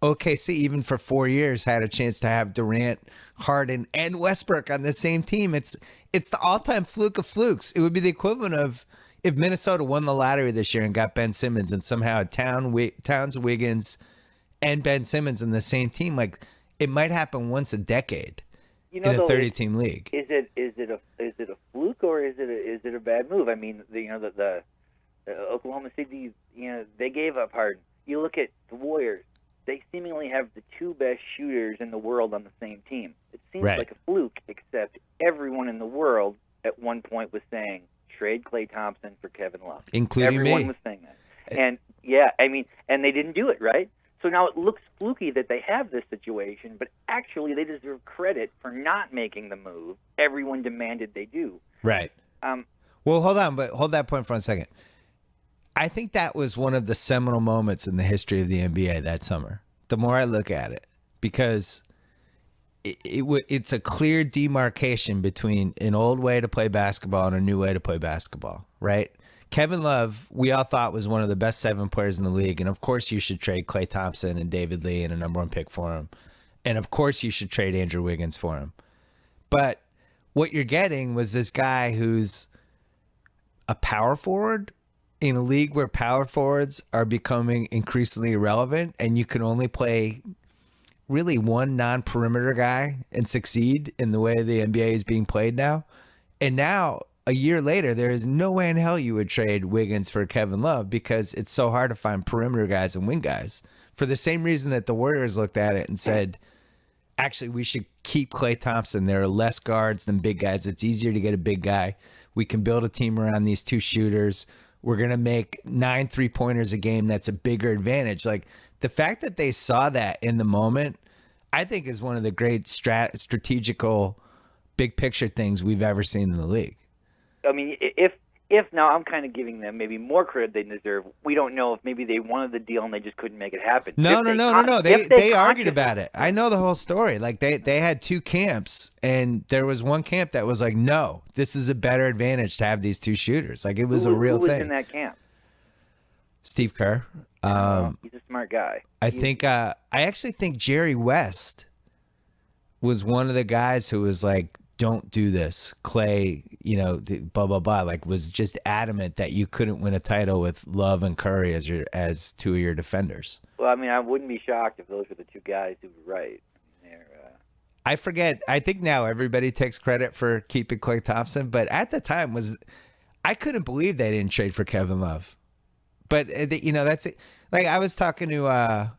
OKC, even for 4 years, had a chance to have Durant, Harden, and Westbrook on the same team. It's the all-time fluke of flukes. It would be the equivalent of if Minnesota won the lottery this year and got Ben Simmons, and somehow Towns, Wiggins, and Ben Simmons in the same team. Like, it might happen once a decade in a 30-team league. Is it a fluke, or is it a bad move? I mean, the Oklahoma City, they gave up Harden. You look at the Warriors. They seemingly have the two best shooters in the world on the same team. It seems like a fluke, except everyone in the world at one point was saying, trade Klay Thompson for Kevin Love. Including Everyone me. was saying that. And, and they didn't do it, right? So now it looks fluky that they have this situation, but actually they deserve credit for not making the move everyone demanded they do. Right. Well, hold that point for a second. I think that was one of the seminal moments in the history of the NBA that summer. The more I look at it, because it's a clear demarcation between an old way to play basketball and a new way to play basketball, right? Kevin Love, we all thought was one of the best 7 players in the league, and of course you should trade Klay Thompson and David Lee and a number 1 pick for him, and of course you should trade Andrew Wiggins for him. But what you're getting was this guy who's a power forward in a league where power forwards are becoming increasingly irrelevant, and you can only play really one non-perimeter guy and succeed in the way the NBA is being played now. And now, a year later, there is no way in hell you would trade Wiggins for Kevin Love, because it's so hard to find perimeter guys and wing guys, for the same reason that the Warriors looked at it and said, actually, we should keep Klay Thompson. There are less guards than big guys. It's easier to get a big guy. We can build a team around these two shooters. We're going to make 9 3-pointers a game. That's a bigger advantage. Like, the fact that they saw that in the moment, I think is one of the great strategical big picture things we've ever seen in the league. I mean, if now I'm kind of giving them maybe more credit they deserve. We don't know if maybe they wanted the deal and they just couldn't make it happen. No. They argued about it. I know the whole story. Like, they had 2 camps, and there was one camp that was like, no, this is a better advantage to have these 2 shooters. Like, it was a real thing. Who was in that camp? Steve Kerr. He's a smart guy. I actually think Jerry West was one of the guys who was like, don't do this. Clay, blah, blah, blah, like was just adamant that you couldn't win a title with Love and Curry as two of your defenders. Well, I mean, I wouldn't be shocked if those were the two guys who were right. I forget. I think now everybody takes credit for keeping Klay Thompson, but at the time I couldn't believe they didn't trade for Kevin Love. But, that's it. Like I was talking to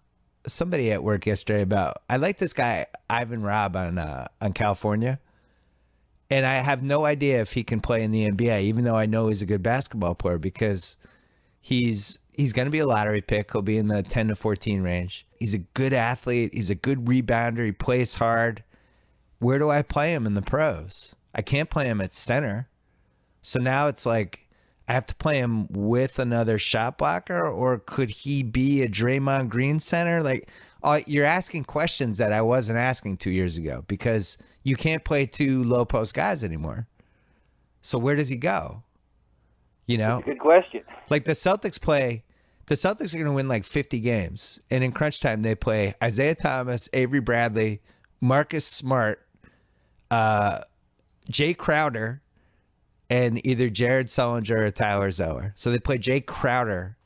somebody at work yesterday about, I like this guy, Ivan Rabb on California. And I have no idea if he can play in the NBA, even though I know he's a good basketball player, because he's going to be a lottery pick. He'll be in the 10 to 14 range. He's a good athlete. He's a good rebounder. He plays hard. Where do I play him in the pros? I can't play him at center. So now it's like I have to play him with another shot blocker, or could he be a Draymond Green center? Like, you're asking questions that I wasn't asking 2 years ago, because you can't play two low post guys anymore. So where does he go? That's a good question. Like the Celtics are going to win like 50 games. And in crunch time, they play Isaiah Thomas, Avery Bradley, Marcus Smart, Jay Crowder, and either Jared Sullinger or Tyler Zeller. So they play Jay Crowder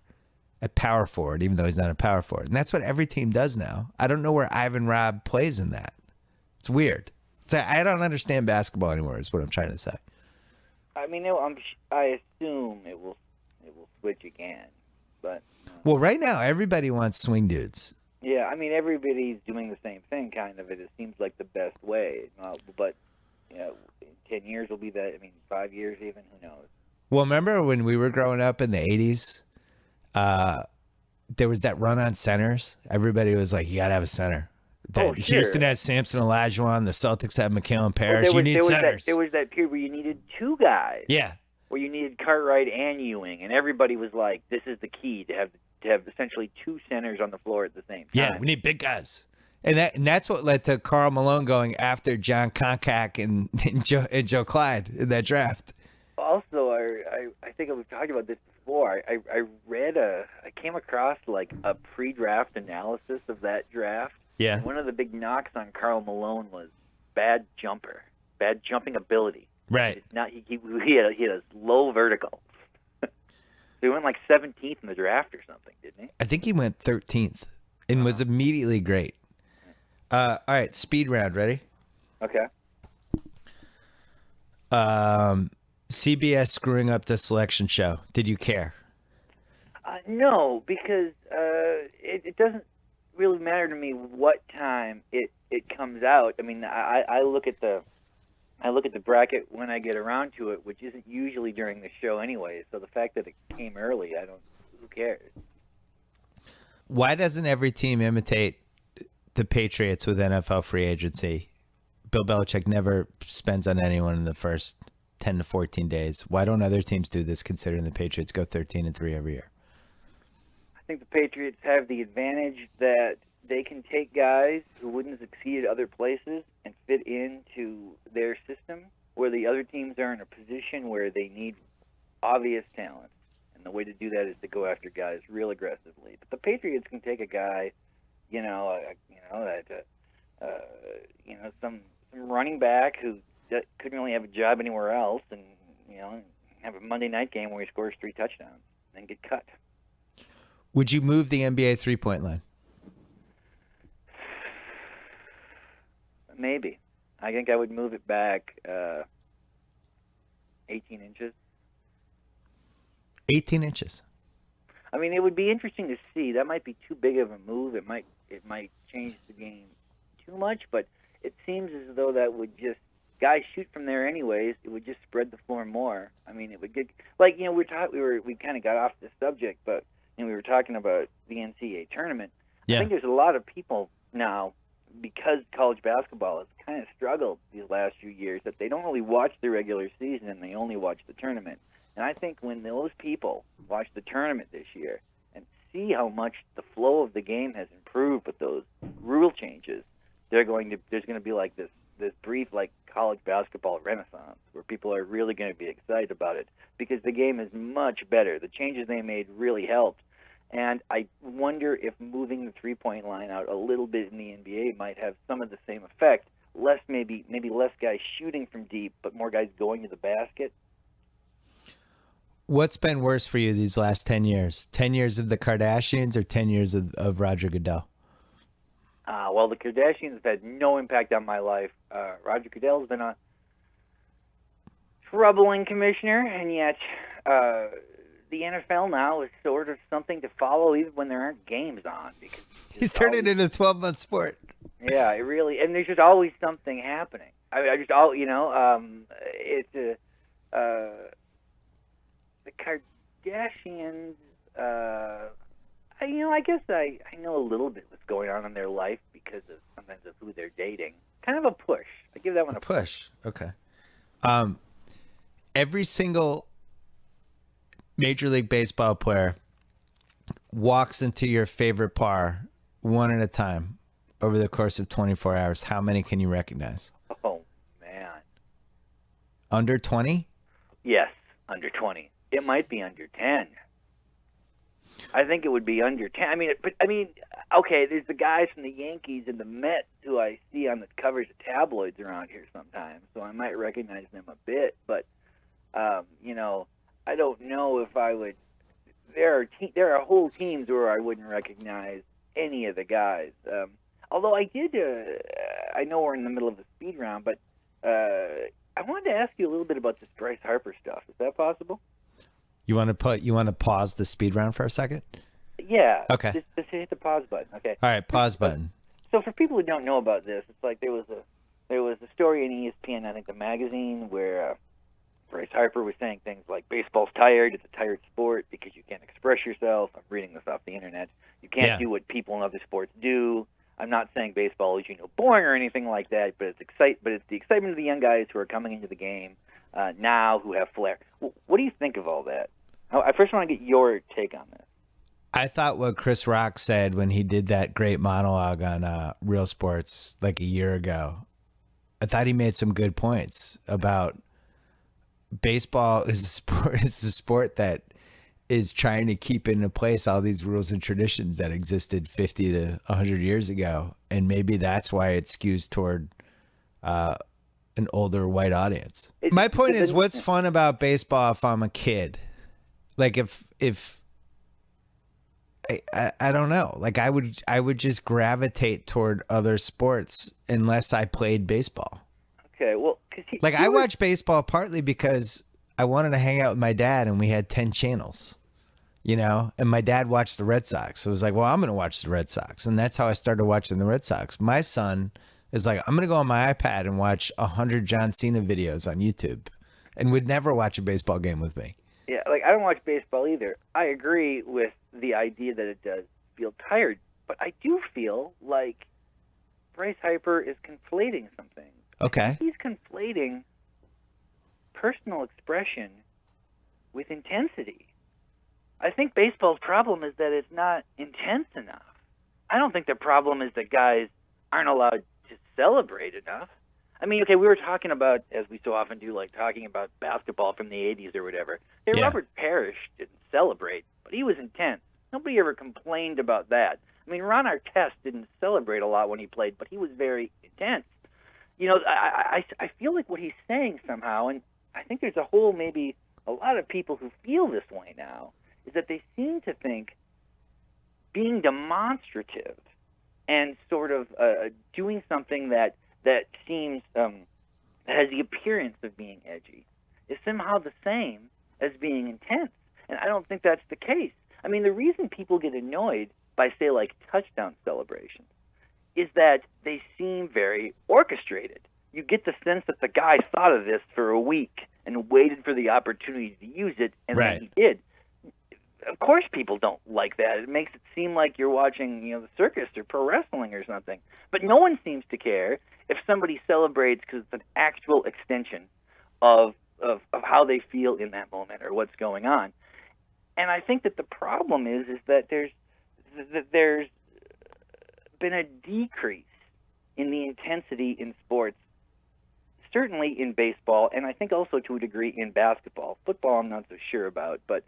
at power forward, even though he's not a power forward. And that's what every team does now. I don't know where Ivan Rabb plays in that. It's weird. I don't understand basketball anymore, is what I'm trying to say. I mean, I assume it will switch again, but well, right now everybody wants swing dudes. Yeah, I mean, everybody's doing the same thing, kind of. It seems like the best way, but 10 years will be that. I mean, 5 years even. Who knows? Well, remember when we were growing up in the '80s? There was that run on centers. Everybody was like, "You gotta have a center." Sure. Houston had Samson Olajuwon. The Celtics had Mikal Parrish. You need centers. There was that period where you needed two guys. Yeah. Where you needed Cartwright and Ewing, and everybody was like, "This is the key to have essentially two centers on the floor at the same time." Yeah, we need big guys, and that's what led to Karl Malone going after John Koncak and Joe Clyde in that draft. Also, I think we've talked about this before. I came across like a pre-draft analysis of that draft. Yeah. And one of the big knocks on Karl Malone was bad jumping ability. Right. It's not he had a low vertical. So he went like 17th in the draft or something, didn't he? I think he went 13th and was immediately great. All right, speed round. Ready? Okay. CBS screwing up the selection show. Did you care? No, because it doesn't really matter to me what time it comes out. I mean, I look at the bracket when I get around to it, which isn't usually during the show anyway. So the fact that it came early, who cares? Why doesn't every team imitate the Patriots with NFL free agency? Bill Belichick never spends on anyone in the first 10 to 14 days. Why don't other teams do this, considering the Patriots go 13-3 every year? I think the Patriots have the advantage that they can take guys who wouldn't succeed at other places and fit into their system, where the other teams are in a position where they need obvious talent. And the way to do that is to go after guys real aggressively. But the Patriots can take a guy, some running back who couldn't really have a job anywhere else, and have a Monday night game where he scores 3 touchdowns and then get cut. Would you move the NBA 3-point line? Maybe. I think I would move it back 18 inches. 18 inches. I mean, it would be interesting to see. That might be too big of a move. It might change the game too much, but it seems as though that would just guys shoot from there anyways. It would just spread the floor more. I mean, it would get like we kind of got off the subject, but we were talking about the NCAA tournament. Yeah. I think there's a lot of people now, because college basketball has kind of struggled these last few years, that they don't really watch the regular season and they only watch the tournament. And I think when those people watch the tournament this year and see how much the flow of the game has improved with those rule changes, there's going to be like this brief like college basketball renaissance where people are really going to be excited about it because the game is much better. The changes they made really helped. And I wonder if moving the 3-point line out a little bit in the NBA might have some of the same effect, maybe less guys shooting from deep, but more guys going to the basket. What's been worse for you these last 10 years? 10 years of the Kardashians or 10 years of Roger Goodell? Well, the Kardashians have had no impact on my life. Roger Goodell has been a troubling commissioner, and yet the NFL now is sort of something to follow even when there aren't games on. Because he's turned it into a 12-month sport. Yeah, it really, and there's just always something happening. It's the Kardashians. I guess I know a little bit what's going on in their life because of sometimes of who they're dating. Kind of a push. I give that one a push. Okay. Every single Major League Baseball player walks into your favorite bar one at a time over the course of 24 hours. How many can you recognize? Oh, man. Under 20? Yes, under 20. It might be under 10. I think it would be under 10. Okay, there's the guys from the Yankees and the Mets who I see on the covers of tabloids around here sometimes, so I might recognize them a bit. But, I don't know if I would. There are whole teams where I wouldn't recognize any of the guys. Although I did, I know we're in the middle of the speed round, but I wanted to ask you a little bit about this Bryce Harper stuff. Is that possible? You want to pause the speed round for a second? Yeah. Okay. Just hit the pause button. Okay. All right, pause button. So for people who don't know about this, it's like there was a story in ESPN, I think the magazine, where Bryce Harper was saying things like baseball's tired, it's a tired sport because you can't express yourself. I'm reading this off the internet. You can't do what people in other sports do. I'm not saying baseball is boring or anything like that, but it's the excitement of the young guys who are coming into the game now who have flair. What do you think of all that? I first want to get your take on this. I thought what Chris Rock said when he did that great monologue on Real Sports like a year ago, I thought he made some good points about baseball is a sport. It's a sport that is trying to keep into place all these rules and traditions that existed 50 to 100 years ago. And maybe that's why it skews toward an older white audience. My point is, what's fun about baseball if I'm a kid? Like if I don't know, like I would just gravitate toward other sports unless I played baseball. Okay, well, I watch baseball partly because I wanted to hang out with my dad and we had 10 channels, and my dad watched the Red Sox. So I was like, well, I'm going to watch the Red Sox. And that's how I started watching the Red Sox. My son is like, I'm going to go on my iPad and watch 100 John Cena videos on YouTube and would never watch a baseball game with me. Yeah, I don't watch baseball either. I agree with the idea that it does feel tired, but I do feel like Bryce Harper is conflating something. Okay. He's conflating personal expression with intensity. I think baseball's problem is that it's not intense enough. I don't think the problem is that guys aren't allowed to celebrate enough. We were talking about, as we so often do, talking about basketball from the 80s or whatever. Yeah. Robert Parrish didn't celebrate, but he was intense. Nobody ever complained about that. Ron Artest didn't celebrate a lot when he played, but he was very intense. I feel like what he's saying somehow, and I think there's maybe a lot of people who feel this way now, is that they seem to think being demonstrative and sort of doing something that seems that has the appearance of being edgy is somehow the same as being intense. And I don't think that's the case. The reason people get annoyed by, say, touchdown celebrations is that they seem very orchestrated. You get the sense that the guy thought of this for a week and waited for the opportunity to use it, and then he did. Of course people don't like that. It makes it seem like you're watching, the circus or pro wrestling or something. But no one seems to care if somebody celebrates because it's an actual extension of how they feel in that moment or what's going on. And I think that the problem is that there's been a decrease in the intensity in sports, certainly in baseball, and I think also to a degree in basketball. Football I'm not so sure about, but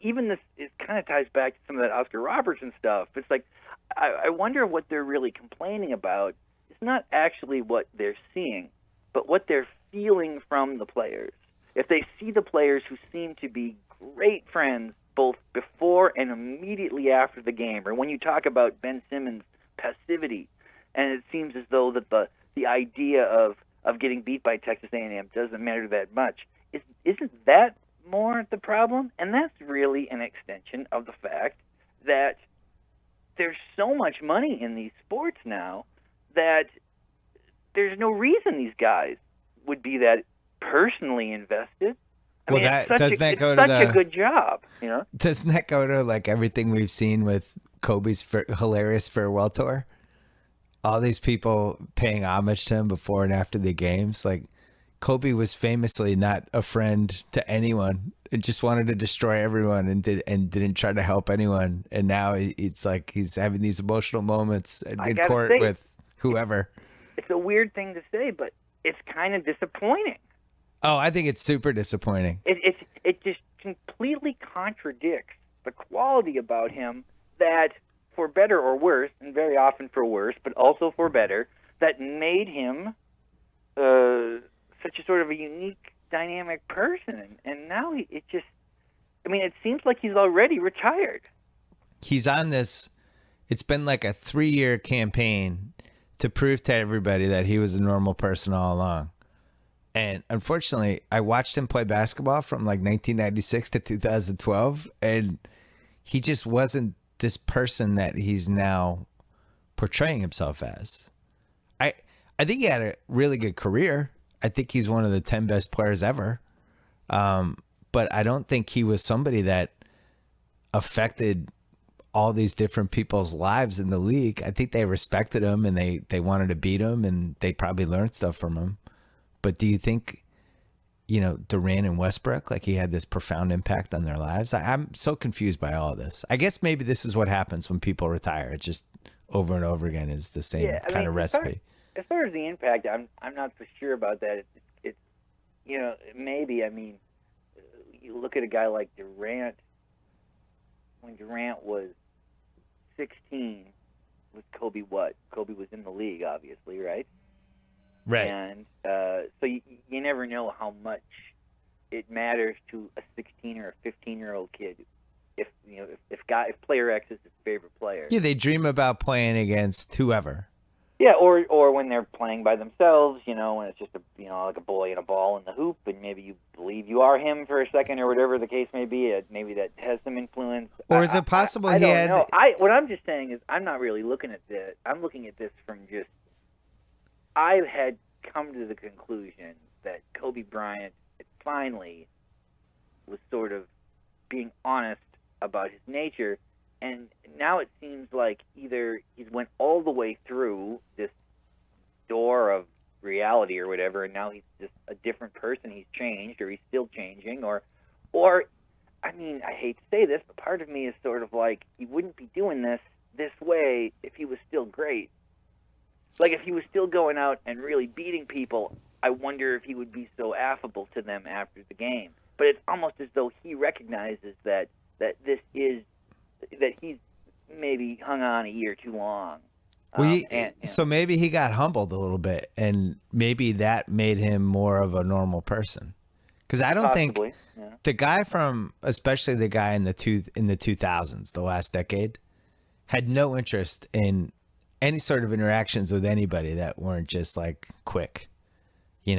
even this, it kind of ties back to some of that Oscar Robertson stuff. It's like, I wonder what they're really complaining about is it's not actually what they're seeing, but what they're feeling from the players. If they see the players who seem to be great friends both before and immediately after the game, or when you talk about Ben Simmons' passivity, and it seems as though that the idea of getting beat by Texas A&M doesn't matter that much, isn't that more the problem? And that's really an extension of the fact that there's so much money in these sports now that there's no reason these guys would be that personally invested. I mean, it's such a good job, you know? Doesn't that go to like everything we've seen with Kobe's hilarious farewell tour? All these people paying homage to him before and after the games. Like, Kobe was famously not a friend to anyone. It just wanted to destroy everyone and didn't try to help anyone. And now it's like he's having these emotional moments in court with whoever. It's a weird thing to say, but it's kind of disappointing. Oh, I think it's super disappointing. It just completely contradicts the quality about him that, for better or worse, and very often for worse, but also for better, that made him such a sort of a unique, dynamic person. And now it seems like he's already retired. He's on this, it's been like a 3-year campaign to prove to everybody that he was a normal person all along. And unfortunately, I watched him play basketball from like 1996 to 2012, and he just wasn't this person that he's now portraying himself as. I think he had a really good career. I think he's one of the 10 best players ever. But I don't think he was somebody that affected all these different people's lives in the league. I think they respected him and they wanted to beat him, and they probably learned stuff from him. But do you think, Durant and Westbrook, like he had this profound impact on their lives? I'm so confused by all of this. I guess maybe this is what happens when people retire. It just over and over again is the same kind of recipe. As far as the impact, I'm not so sure about that. It's maybe, you look at a guy like Durant. When Durant was 16, was Kobe what? Kobe was in the league, obviously, right? Right. And so you never know how much it matters to a 16 or a 15-year-old kid if player X is his favorite player. Yeah, they dream about playing against whoever. Yeah, or when they're playing by themselves, when it's just like a boy and a ball in the hoop, and maybe you believe you are him for a second, or whatever the case may be. Maybe that has some influence. Or is it possible I don't know. What I'm just saying is I'm not really looking at this. I'm looking at this from just. I had come to the conclusion that Kobe Bryant finally was sort of being honest about his nature. And now it seems like either he's went all the way through this door of reality or whatever, and now he's just a different person. He's changed, or he's still changing, or I hate to say this, but part of me is sort of like he wouldn't be doing this way if he was still great. Like if he was still going out and really beating people, I wonder if he would be so affable to them after the game. But it's almost as though he recognizes that he's maybe hung on a year too long. So maybe he got humbled a little bit, and maybe that made him more of a normal person. Because I don't think the guy especially the guy in the 2000s, the last decade, had no interest in any sort of interactions with anybody that weren't just like quick. He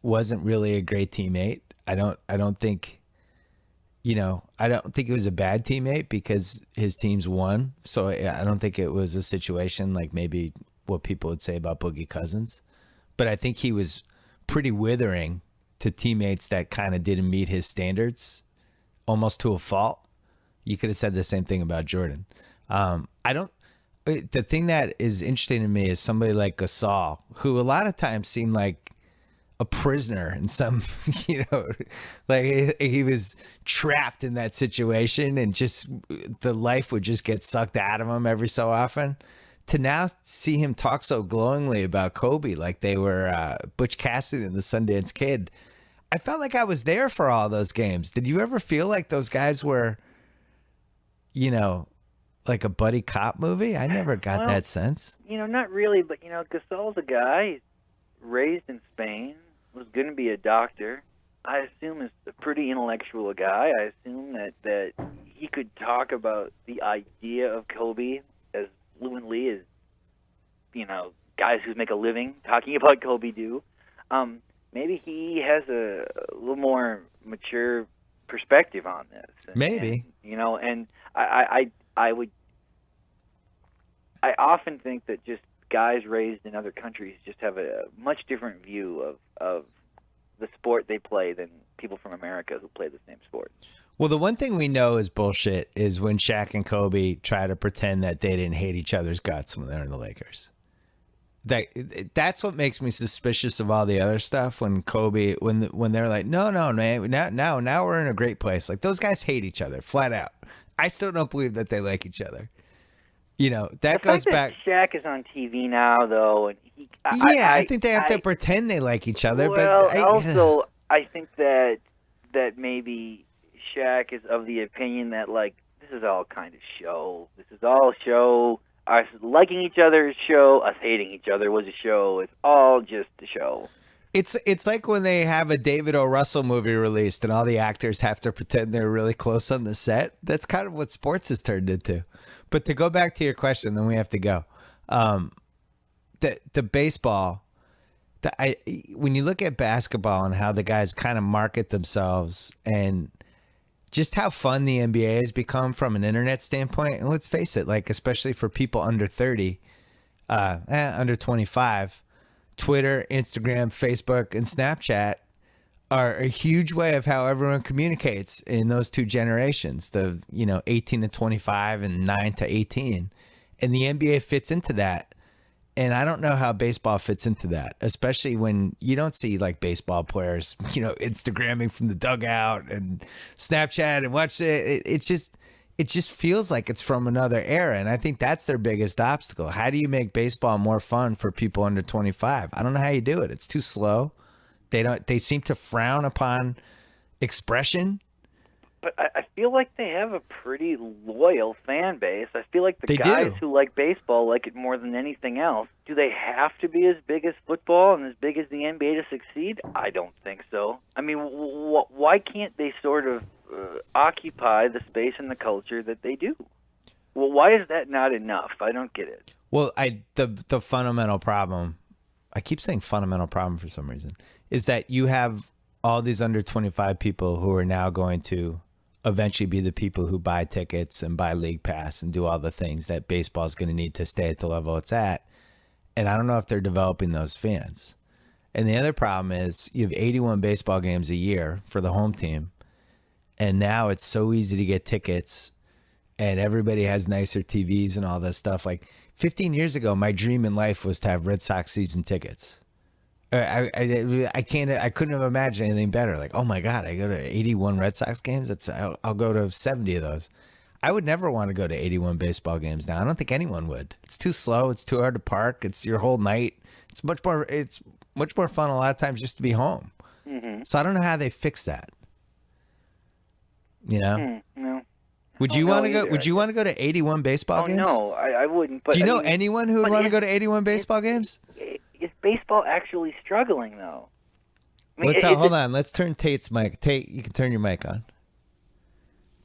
wasn't really a great teammate. I don't think he was a bad teammate because his teams won. So I don't think it was a situation like maybe what people would say about Boogie Cousins. But I think he was pretty withering to teammates that kind of didn't meet his standards, almost to a fault. You could have said the same thing about Jordan. The thing that is interesting to me is somebody like Gasol, who a lot of times seemed like a prisoner in some, like he was trapped in that situation, and just the life would just get sucked out of him every so often. To now see him talk so glowingly about Kobe, like they were Butch Cassidy and the Sundance Kid, I felt like I was there for all those games. Did you ever feel like those guys were, like a buddy cop movie? I never got that sense. Not really, but Gasol's a guy. He's raised in Spain. Was going to be a doctor. I assume is a pretty intellectual guy. I assume that he could talk about the idea of Kobe as fluently as guys who make a living talking about Kobe do. Maybe he has a little more mature perspective on this. Maybe. And I often think that just guys raised in other countries just have a much different view of the sport they play than people from America who play the same sport. Well, the one thing we know is bullshit is when Shaq and Kobe try to pretend that they didn't hate each other's guts when they're in the Lakers. That's what makes me suspicious of all the other stuff. When Kobe, when they're like, no, man, now we're in a great place. Like, those guys hate each other flat out. I still don't believe that they like each other. That goes back. Shaq is on TV now, though, and I think they have to pretend they like each other. Well, but I think that maybe Shaq is of the opinion that this is all kind of show. This is all show. Us liking each other is show. Us hating each other was a show. It's all just a show. It's like when they have a David O. Russell movie released and all the actors have to pretend they're really close on the set. That's kind of what sports has turned into. But to go back to your question, then we have to go. The baseball, when you look at basketball and how the guys kind of market themselves and just how fun the NBA has become from an internet standpoint, and let's face it, especially for people under 30, under 25, Twitter, Instagram, Facebook, and Snapchat are a huge way of how everyone communicates in those two generations, the 18 to 25 and 9 to 18. And the NBA fits into that. And I don't know how baseball fits into that, especially when you don't see baseball players, Instagramming from the dugout and Snapchat and watch it. It just feels like it's from another era. And I think that's their biggest obstacle. How do you make baseball more fun for people under 25? I don't know how you do it. It's too slow. They seem to frown upon expression. But I feel like they have a pretty loyal fan base. I feel like the guys who like baseball like it more than anything else. Do they have to be as big as football and as big as the NBA to succeed? I don't think so. I mean, why can't they sort of occupy the space in the culture that they do? Well, why is that not enough? I don't get it. Well, the fundamental problem, I keep saying fundamental problem for some reason, is that you have all these under 25 people who are now going to eventually be the people who buy tickets and buy league pass and do all the things that baseball is going to need to stay at the level it's at. And I don't know if they're developing those fans. And the other problem is you have 81 baseball games a year for the home team. And now it's so easy to get tickets and everybody has nicer TVs and all this stuff. 15 years ago, my dream in life was to have Red Sox season tickets. I couldn't have imagined anything better. Oh my God, I go to 81 Red Sox games. I'll go to 70 of those. I would never want to go to 81 baseball games now. I don't think anyone would. It's too slow. It's too hard to park. It's your whole night. It's much more fun a lot of times just to be home. Mm-hmm. So I don't know how they fix that. No. Would you want to go? Would you want to go to 81 baseball games? No, I wouldn't. But do you know anyone who would want to go to 81 baseball games? Is baseball actually struggling though? Hold on. Let's turn Tate's mic. Tate, you can turn your mic on.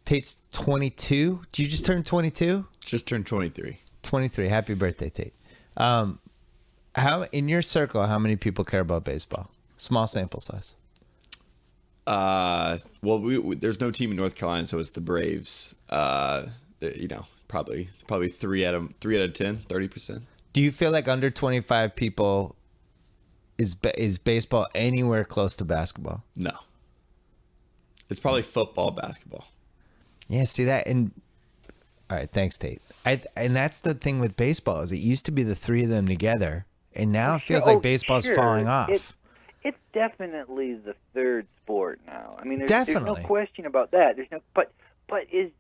Tate's 22. Do you just turn 22? Just turned 23. 23. Happy birthday, Tate. How in your circle? How many people care about baseball? Small sample size. Well, there's no team in North Carolina, so it's the Braves. Probably 3 out of 10, 30%. Do you feel like under 25 people is baseball anywhere close to basketball? No. It's probably football, basketball. Yeah, see that? And all right, thanks, Tate. And that's the thing with baseball is it used to be the three of them together, and now it feels like baseball's falling off. It's definitely the third sport now. I mean, there's no question about that. There's no, but is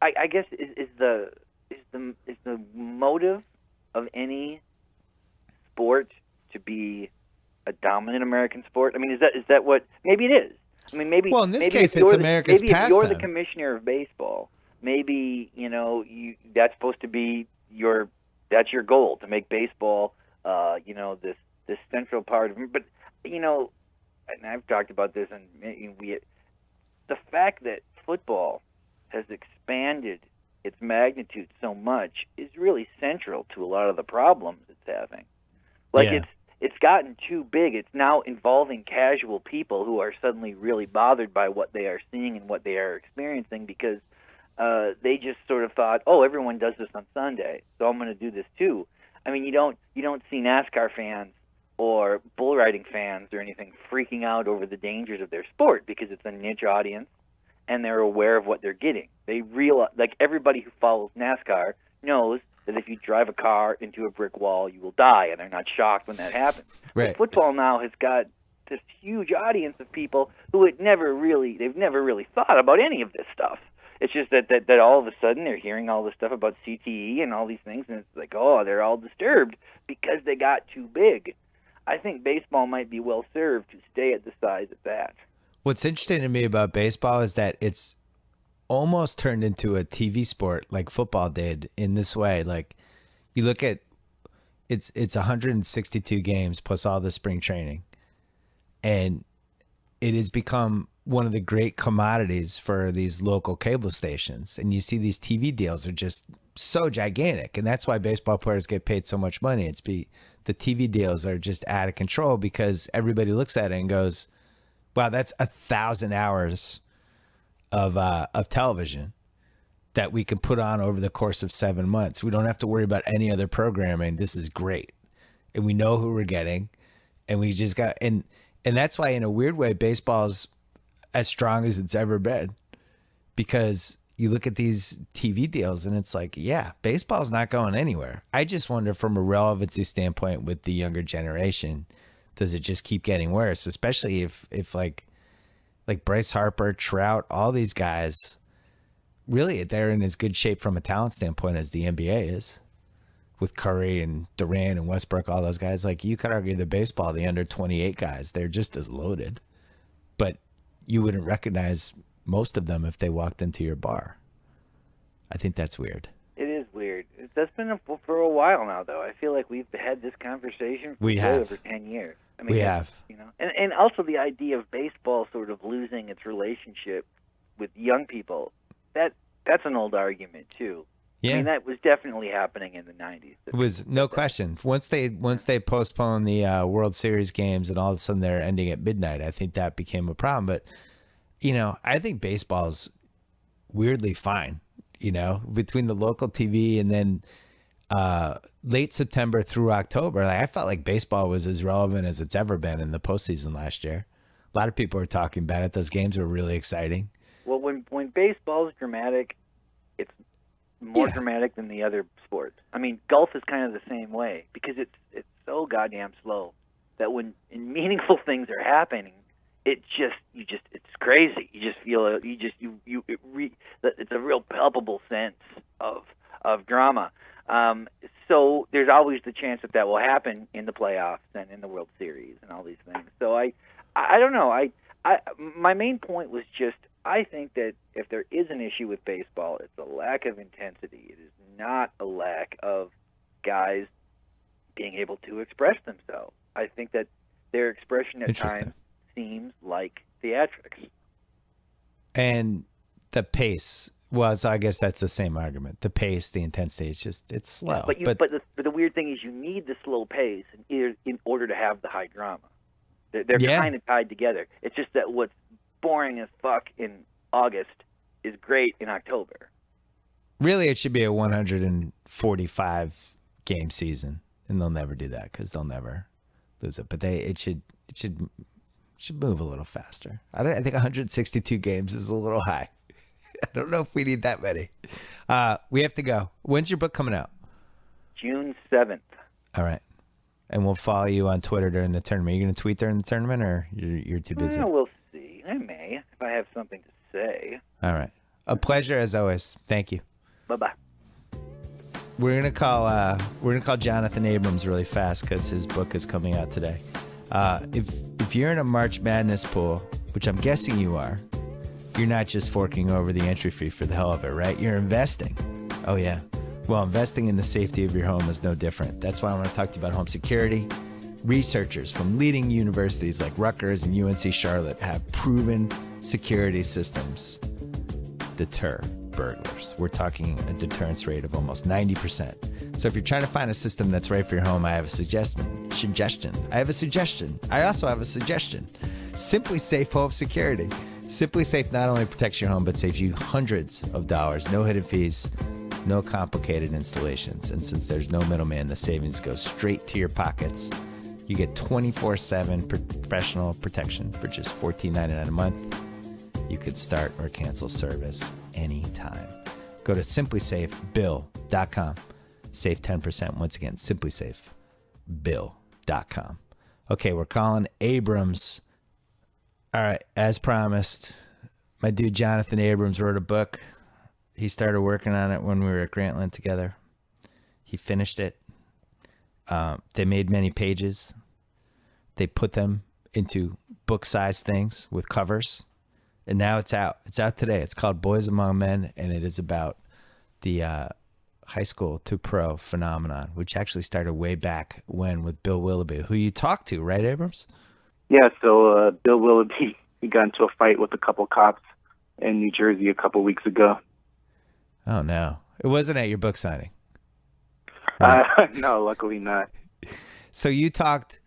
I guess is the motive of any sport to be a dominant American sport? I mean, is that what? Maybe it is. I mean, maybe. Well, in this maybe case, if it's you're America's maybe if you're the pastime. commissioner of baseball, maybe that's supposed to be that's your goal, to make baseball, this central part of it. But and I've talked about this, and the fact that football has expanded its magnitude so much is really central to a lot of the problems it's having. Like Yeah. it's gotten too big. It's now involving casual people who are suddenly really bothered by what they are seeing and what they are experiencing because they just sort of thought, oh, everyone does this on Sunday, so I'm going to do this too. I mean, you don't see NASCAR fans or bull riding fans or anything freaking out over the dangers of their sport because it's a niche audience and they're aware of what they're getting. They realize, like everybody who follows NASCAR knows that if you drive a car into a brick wall, you will die, and they're not shocked when that happens. Right. But football now has got this huge audience of people who they've never really thought about any of this stuff. It's just that all of a sudden they're hearing all this stuff about CTE and all these things, and it's like, oh, they're all disturbed because they got too big. I think baseball might be well served to stay at the size it's at. What's interesting to me about baseball is that it's almost turned into a TV sport like football did in this way. Like you look at it's 162 games plus all the spring training, and it has become one of the great commodities for these local cable stations. And you see these TV deals are just so gigantic, and that's why baseball players get paid so much money. The TV deals are just out of control because everybody looks at it and goes, wow, that's 1,000 hours of television that we can put on over the course of 7 months. We don't have to worry about any other programming. This is great. And we know who we're getting. And we just got, and that's why in a weird way, baseball's as strong as it's ever been, because you look at these TV deals and it's like, yeah, baseball's not going anywhere. I just wonder from a relevancy standpoint with the younger generation, does it just keep getting worse? Especially if like Bryce Harper, Trout, all these guys, really they're in as good shape from a talent standpoint as the NBA is, with Curry and Durant and Westbrook, all those guys. Like you could argue the baseball, the under 28 guys, they're just as loaded, but you wouldn't recognize most of them if they walked into your bar. I think that's weird. It is weird. That's been for a while now, though. I feel like we've had this conversation for over 10 years. I mean, we have. And also the idea of baseball sort of losing its relationship with young people. That's an old argument too. Yeah. I mean, that was definitely happening in the 90s. It was no question. Once they postponed the World Series games and all of a sudden they're ending at midnight, I think that became a problem. But, I think baseball's weirdly fine, between the local TV and then late September through October. Like, I felt like baseball was as relevant as it's ever been in the postseason last year. A lot of people were talking about it. Those games were really exciting. Well, when baseball is dramatic, it's more dramatic than the other sports. I mean, golf is kind of the same way because it's so goddamn slow that when meaningful things are happening, it's crazy. You just feel it's a real palpable sense of drama. So there's always the chance that will happen in the playoffs and in the World Series and all these things. So I don't know. My main point was just, I think that if there is an issue with baseball, it's a lack of intensity. It is not a lack of guys being able to express themselves. I think that their expression at times seems like theatrics. And the pace. Well, so I guess that's the same argument. The pace, the intensity, it's slow. But the weird thing is you need the slow pace in order to have the high drama. They're kind of tied together. It's just that what's boring as fuck in August is great in October. Really, it should be a 145 game season, and they'll never do that because they'll never lose it. But it should move a little faster. I think 162 games is a little high. I don't know if we need that many. We have to go. When's your book coming out? June 7th. All right. And we'll follow you on Twitter during the tournament. Are you going to tweet during the tournament, or you're too busy? We'll see. I may, if I have something to say. All right. A pleasure as always. Thank you. Bye-bye. We're gonna call Jonathan Abrams really fast because his book is coming out today. If you're in a March Madness pool which I'm guessing you are, you're not just forking over the entry fee for the hell of it, right? You're investing. Oh, yeah. Well, investing in the safety of your home is no different. That's why I want to talk to you about home security. Researchers from leading universities like Rutgers and UNC Charlotte have proven security systems deter burglars. We're talking a deterrence rate of almost 90%. So if you're trying to find a system that's right for your home, I have a suggestion. I also have a suggestion. Simply Safe Home Security. Simply Safe not only protects your home, but saves you hundreds of dollars. No hidden fees, no complicated installations. And since there's no middleman, the savings go straight to your pockets. You get 24/7 professional protection for just $14.99 a month. You could start or cancel service anytime. Go to simplysafebill.com. Save 10%. Once again, simplysafebill.com. Okay, we're calling Abrams. All right, as promised, my dude Jonathan Abrams wrote a book. He started working on it when we were at Grantland together. He finished it. They made many pages. They put them into book-sized things with covers. And now it's out. It's out today. It's called Boys Among Men, and it is about the high school to pro phenomenon, which actually started way back when with Bill Willoughby, who you talked to, right, Abrams? Yeah, so Bill Willoughby, he got into a fight with a couple cops in New Jersey a couple weeks ago. Oh, no. It wasn't at your book signing. Right? No, luckily not. So you talked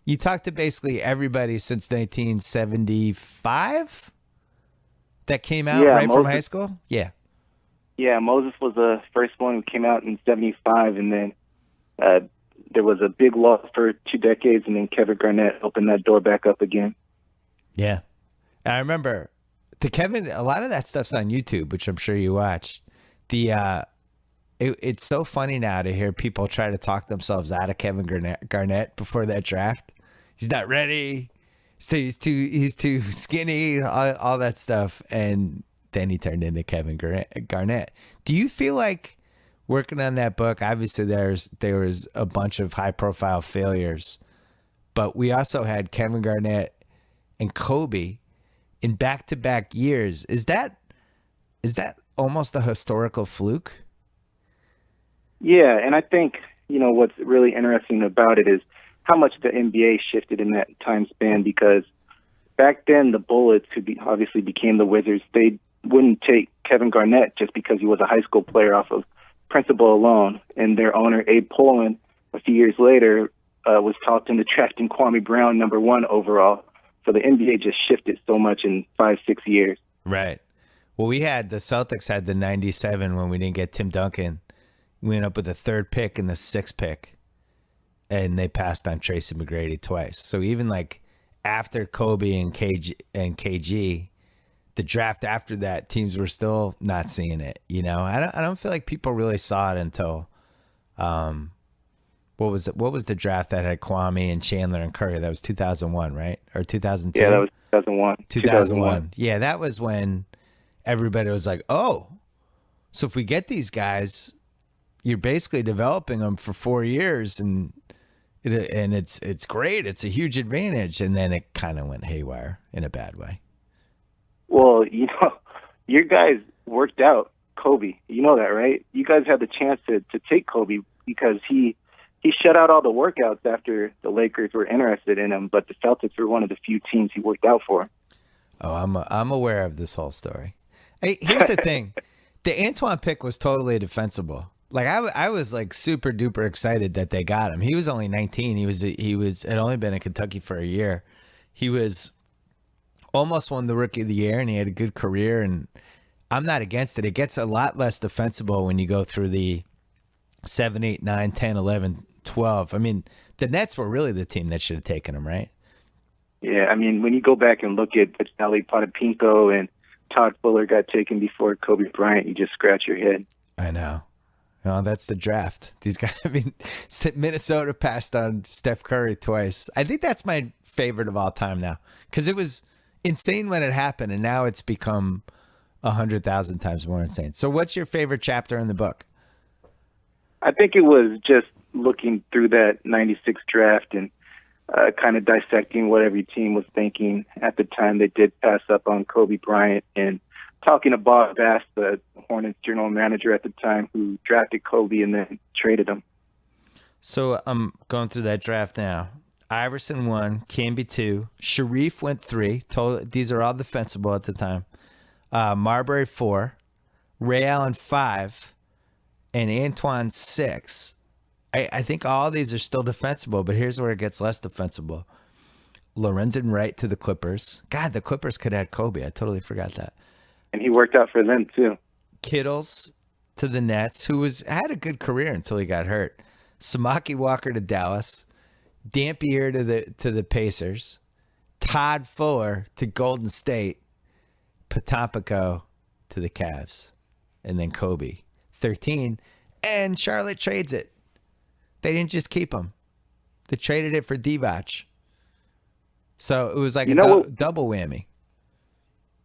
to basically everybody since 1975 that came out from high school? Yeah. Yeah, Moses was the first one who came out in 75, and then there was a big loss for 2 decades, and then Kevin Garnett opened that door back up again. Yeah. I remember a lot of that stuff's on YouTube, which I'm sure you watched. It's so funny now to hear people try to talk themselves out of Kevin Garnett before that draft. He's not ready. So he's too skinny, all that stuff. And then he turned into Kevin Garnett. Do you feel like working on that book, obviously there was a bunch of high profile failures, but we also had Kevin Garnett and Kobe in back-to-back years. Is that almost a historical fluke? Yeah, and I think, what's really interesting about it is how much the NBA shifted in that time span, because back then the Bullets, who obviously became the Wizards, they wouldn't take Kevin Garnett just because he was a high school player off of principle alone. And their owner, Abe Pollin, a few years later, was talked into drafting Kwame Brown #1 overall. So the NBA just shifted so much in 5-6 years. Right. Well, the Celtics had the 97 when we didn't get Tim Duncan. We ended up with the 3rd pick and the 6th pick, and they passed on Tracy McGrady twice. So even like after Kobe and KG, the draft after that, teams were still not seeing it. I don't feel like people really saw it until what was the draft that had Kwame and Chandler and Curry? That was 2001, right? Or 2002? Yeah, that was 2001. 2001. Yeah, that was when everybody was like, oh, so if we get these guys, you're basically developing them for 4 years, and it's great. It's a huge advantage. And then it kind of went haywire in a bad way. Well, your guys worked out Kobe. You know that, right? You guys had the chance to take Kobe because he shut out all the workouts after the Lakers were interested in him, but the Celtics were one of the few teams he worked out for. Oh, I'm aware of this whole story. Hey, here's the thing. The Antoine pick was totally defensible. Like I was like super duper excited that they got him. He was only 19. He had only been in Kentucky for a year. He was almost won the Rookie of the Year, and he had a good career. And I'm not against it. It gets a lot less defensible when you go through the 7, 8, 9, 10, 11, 12. I mean, the Nets were really the team that should have taken him, right? Yeah, I mean, when you go back and look at Ali Potapinko and Todd Fuller got taken before Kobe Bryant, you just scratch your head. I know. Well, that's the draft. These guys, I mean, Minnesota passed on Steph Curry twice. I think that's my favorite of all time now, because it was insane when it happened, and now it's become 100,000 times more insane. So what's your favorite chapter in the book? I think it was just looking through that 96 draft and kind of dissecting what every team was thinking at the time. They did pass up on Kobe Bryant, and talking to Bob Bass, the Hornets general manager at the time, who drafted Kobe and then traded him. So I'm going through that draft now. Iverson 1, Camby 2, Sharif went 3. These are all defensible at the time. Marbury 4, Ray Allen 5, and Antoine 6. I think all these are still defensible, but here's where it gets less defensible. Lorenzen Wright to the Clippers. God, the Clippers could have had Kobe. I totally forgot that. And he worked out for them too. Kittles to the Nets, who had a good career until he got hurt. Samaki Walker to Dallas. Dampier to the Pacers. Todd Fuller to Golden State. Potampico to the Cavs. And then Kobe. 13. And Charlotte trades it. They didn't just keep him. They traded it for Divac. So it was like double whammy.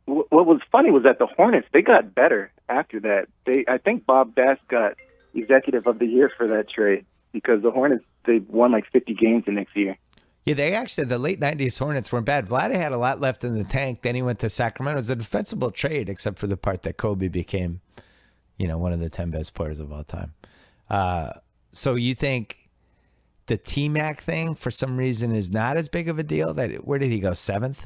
What was funny was that the Hornets, they got better after that. I think Bob Bass got Executive of the Year for that trade because the Hornets, they won like 50 games the next year. Yeah, they actually, the late 90s Hornets weren't bad. Vlade had a lot left in the tank. Then he went to Sacramento. It was a defensible trade, except for the part that Kobe became, one of the 10 best players of all time. So you think the T-Mac thing, for some reason, is not as big of a deal? Where did he go, 7th?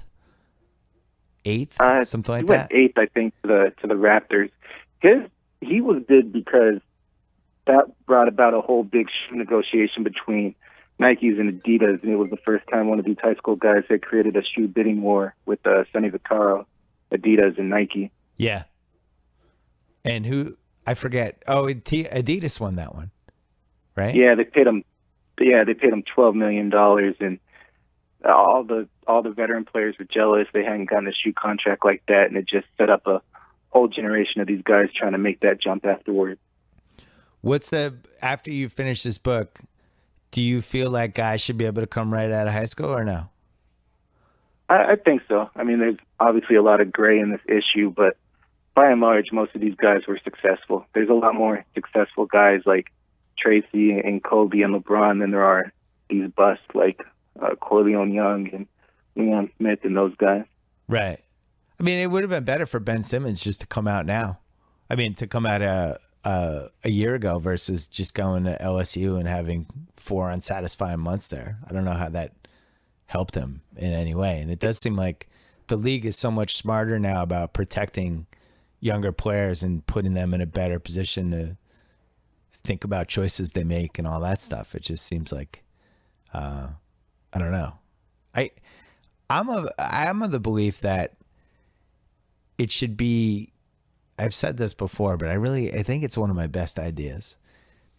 8th? Something like that? He went 8th, I think, to the Raptors. He was good because that brought about a whole big shoe negotiation between Nikes and Adidas, and it was the first time one of these high school guys had created a shoe bidding war with Sonny Vaccaro, Adidas and Nike. Yeah. And who, I forget. Oh, Adidas won that one, right? Yeah, they paid him $12 million, and all the veteran players were jealous. They hadn't gotten a shoe contract like that, and it just set up a whole generation of these guys trying to make that jump afterward. After you finish this book, do you feel like guys should be able to come right out of high school or no? I think so. I mean, there's obviously a lot of gray in this issue, but by and large, most of these guys were successful. There's a lot more successful guys like Tracy and Kobe and LeBron than there are these busts like Corleone Young and Leon Smith and those guys. Right. I mean, it would have been better for Ben Simmons just to come out now. I mean, to come out a year ago versus just going to LSU and having 4 unsatisfying months there. I don't know how that helped him in any way. And it does seem like the league is so much smarter now about protecting younger players and putting them in a better position to think about choices they make and all that stuff. It just seems like, I don't know. I'm of the belief that it should be, I've said this before, but I think it's one of my best ideas.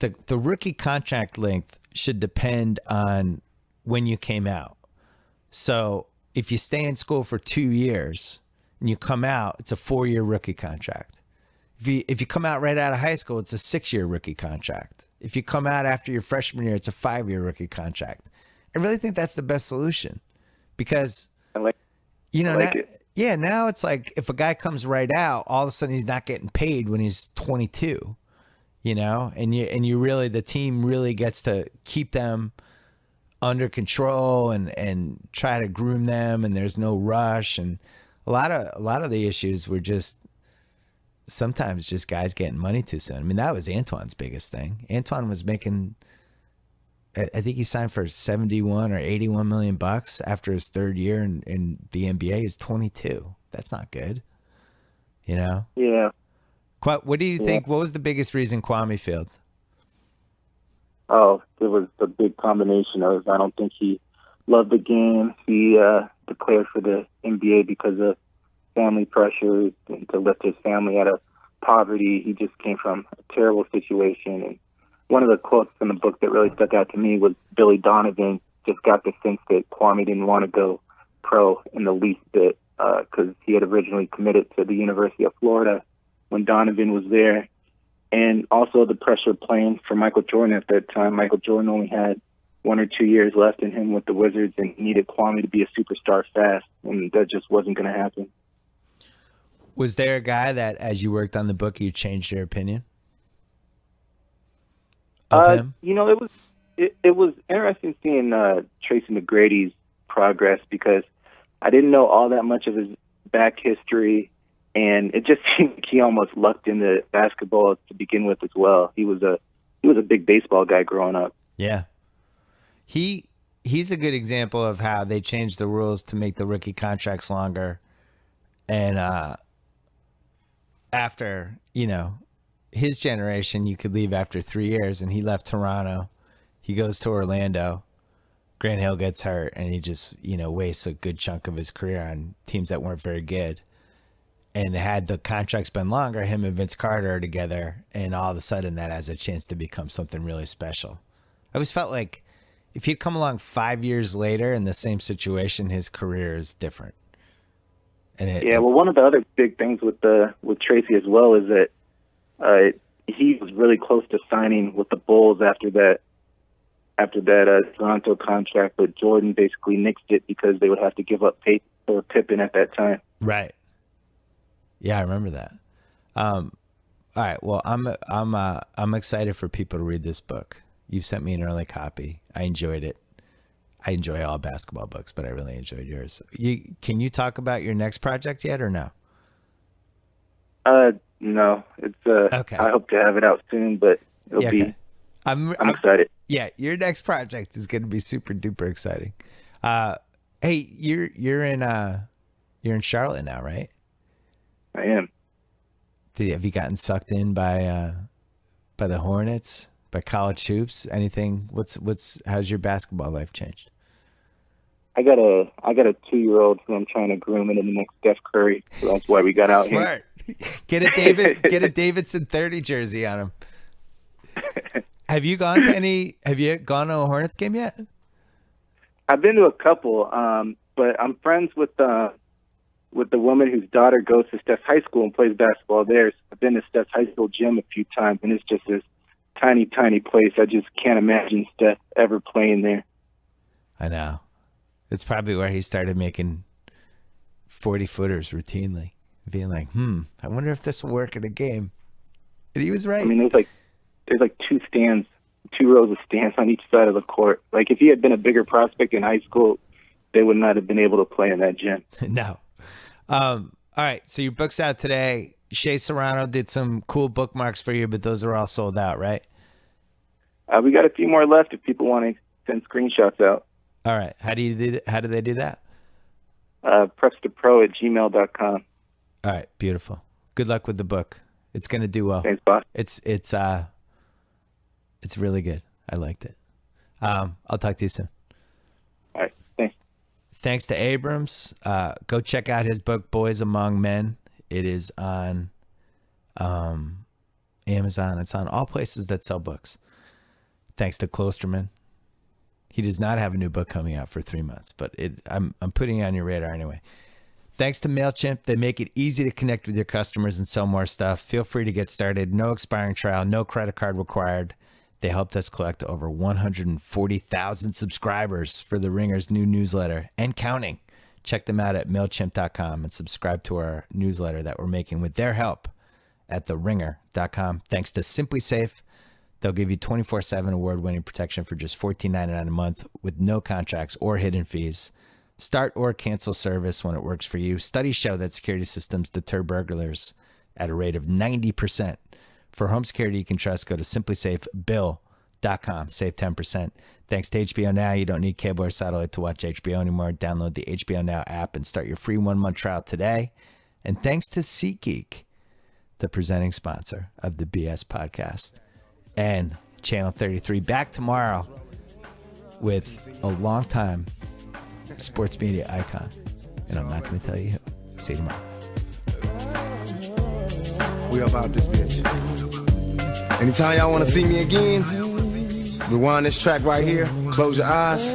The rookie contract length should depend on when you came out. So if you stay in school for 2 years and you come out, it's a 4-year rookie contract. If you come out right out of high school, it's a 6-year rookie contract. If you come out after your freshman year, it's a 5-year rookie contract. I really think that's the best solution because, now it's like if a guy comes right out, all of a sudden he's not getting paid when he's 22, and you really, the team really gets to keep them under control and try to groom them, and there's no rush. And a lot of the issues were just sometimes just guys getting money too soon. I mean, that was Antoine's biggest thing. Antoine was making, I think he signed for 71 or 81 million bucks after his 3rd year in the NBA. He's 22. That's not good. Yeah. What do you think? What was the biggest reason Kwame failed? Oh, it was the big combination of, I don't think he loved the game. He declared for the NBA because of family pressures and to lift his family out of poverty. He just came from a terrible situation. And one of the quotes in the book that really stuck out to me was Billy Donovan just got the sense that Kwame didn't want to go pro in the least bit because he had originally committed to the University of Florida when Donovan was there. And also the pressure playing for Michael Jordan at that time. Michael Jordan only had 1 or 2 years left in him with the Wizards and needed Kwame to be a superstar fast, and that just wasn't going to happen. Was there a guy that, as you worked on the book, you changed your opinion of him? It it was interesting seeing Tracy McGrady's progress because I didn't know all that much of his back history, and it just seemed like he almost lucked into basketball to begin with as well. He was a big baseball guy growing up. Yeah. He's a good example of how they changed the rules to make the rookie contracts longer. And after, his generation, you could leave after 3 years, and he left Toronto. He goes to Orlando. Grant Hill gets hurt, and he just, wastes a good chunk of his career on teams that weren't very good. And had the contracts been longer, him and Vince Carter are together, and all of a sudden that has a chance to become something really special. I always felt like if he'd come along 5 years later in the same situation, his career is different. And well, one of the other big things with Tracy as well is that he was really close to signing with the Bulls after that Toronto contract, but Jordan basically nixed it because they would have to give up Pippen at that time. Right. Yeah, I remember that. All right. Well, I'm excited for people to read this book. You've sent me an early copy. I enjoyed it. I enjoy all basketball books, but I really enjoyed yours. Can you talk about your next project yet or no? No. It's okay. I hope to have it out soon, but it'll be. I'm excited. Yeah, your next project is going to be super duper exciting. Hey, you're in Charlotte now, right? I am. Have you gotten sucked in by the Hornets? By college hoops, anything? How's your basketball life changed? I got a 2-year-old who I'm trying to groom into the next Steph Curry. So that's why we got out Smart. here. Get a Davidson 30 jersey on him. Have you gone to a Hornets game yet? I've been to a couple, but I'm friends with the woman whose daughter goes to Steph's high school and plays basketball there. So I've been to Steph's high school gym a few times, and it's just this tiny, tiny place. I just can't imagine Steph ever playing there. I know. It's probably where he started making 40-footers routinely, being like, I wonder if this will work in a game. And he was right. I mean, there's like 2 rows of stands on each side of the court. Like, if he had been a bigger prospect in high school, they would not have been able to play in that gym. No. All right, so your book's out today. Shea Serrano did some cool bookmarks for you, but those are all sold out, right? We got a few more left if people want to send screenshots out. All right. How do they do that? prepstopro@gmail.com. All right. Beautiful. Good luck with the book. It's going to do well. Thanks, boss. It's really good. I liked it. I'll talk to you soon. All right. Thanks. Thanks to Abrams. Go check out his book, Boys Among Men. It is on Amazon. It's on all places that sell books. Thanks to Klosterman. He does not have a new book coming out for 3 months, but I'm putting it on your radar anyway. Thanks to MailChimp. They make it easy to connect with your customers and sell more stuff. Feel free to get started. No expiring trial, no credit card required. They helped us collect over 140,000 subscribers for the Ringer's new newsletter and counting. Check them out at MailChimp.com and subscribe to our newsletter that we're making with their help at TheRinger.com. Thanks to Simply Safe. They'll give you 24/7 award-winning protection for just $14.99 a month with no contracts or hidden fees. Start or cancel service when it works for you. Studies show that security systems deter burglars at a rate of 90%. For home security you can trust, go to simplysafebill.com. Save 10%. Thanks to HBO Now, you don't need cable or satellite to watch HBO anymore. Download the HBO Now app and start your free 1-month trial today. And thanks to SeatGeek, the presenting sponsor of the BS Podcast. And Channel 33 back tomorrow with a longtime sports media icon. And I'm not going to tell you who. See you tomorrow. We about this bitch. Anytime y'all want to see me again, rewind this track right here. Close your eyes.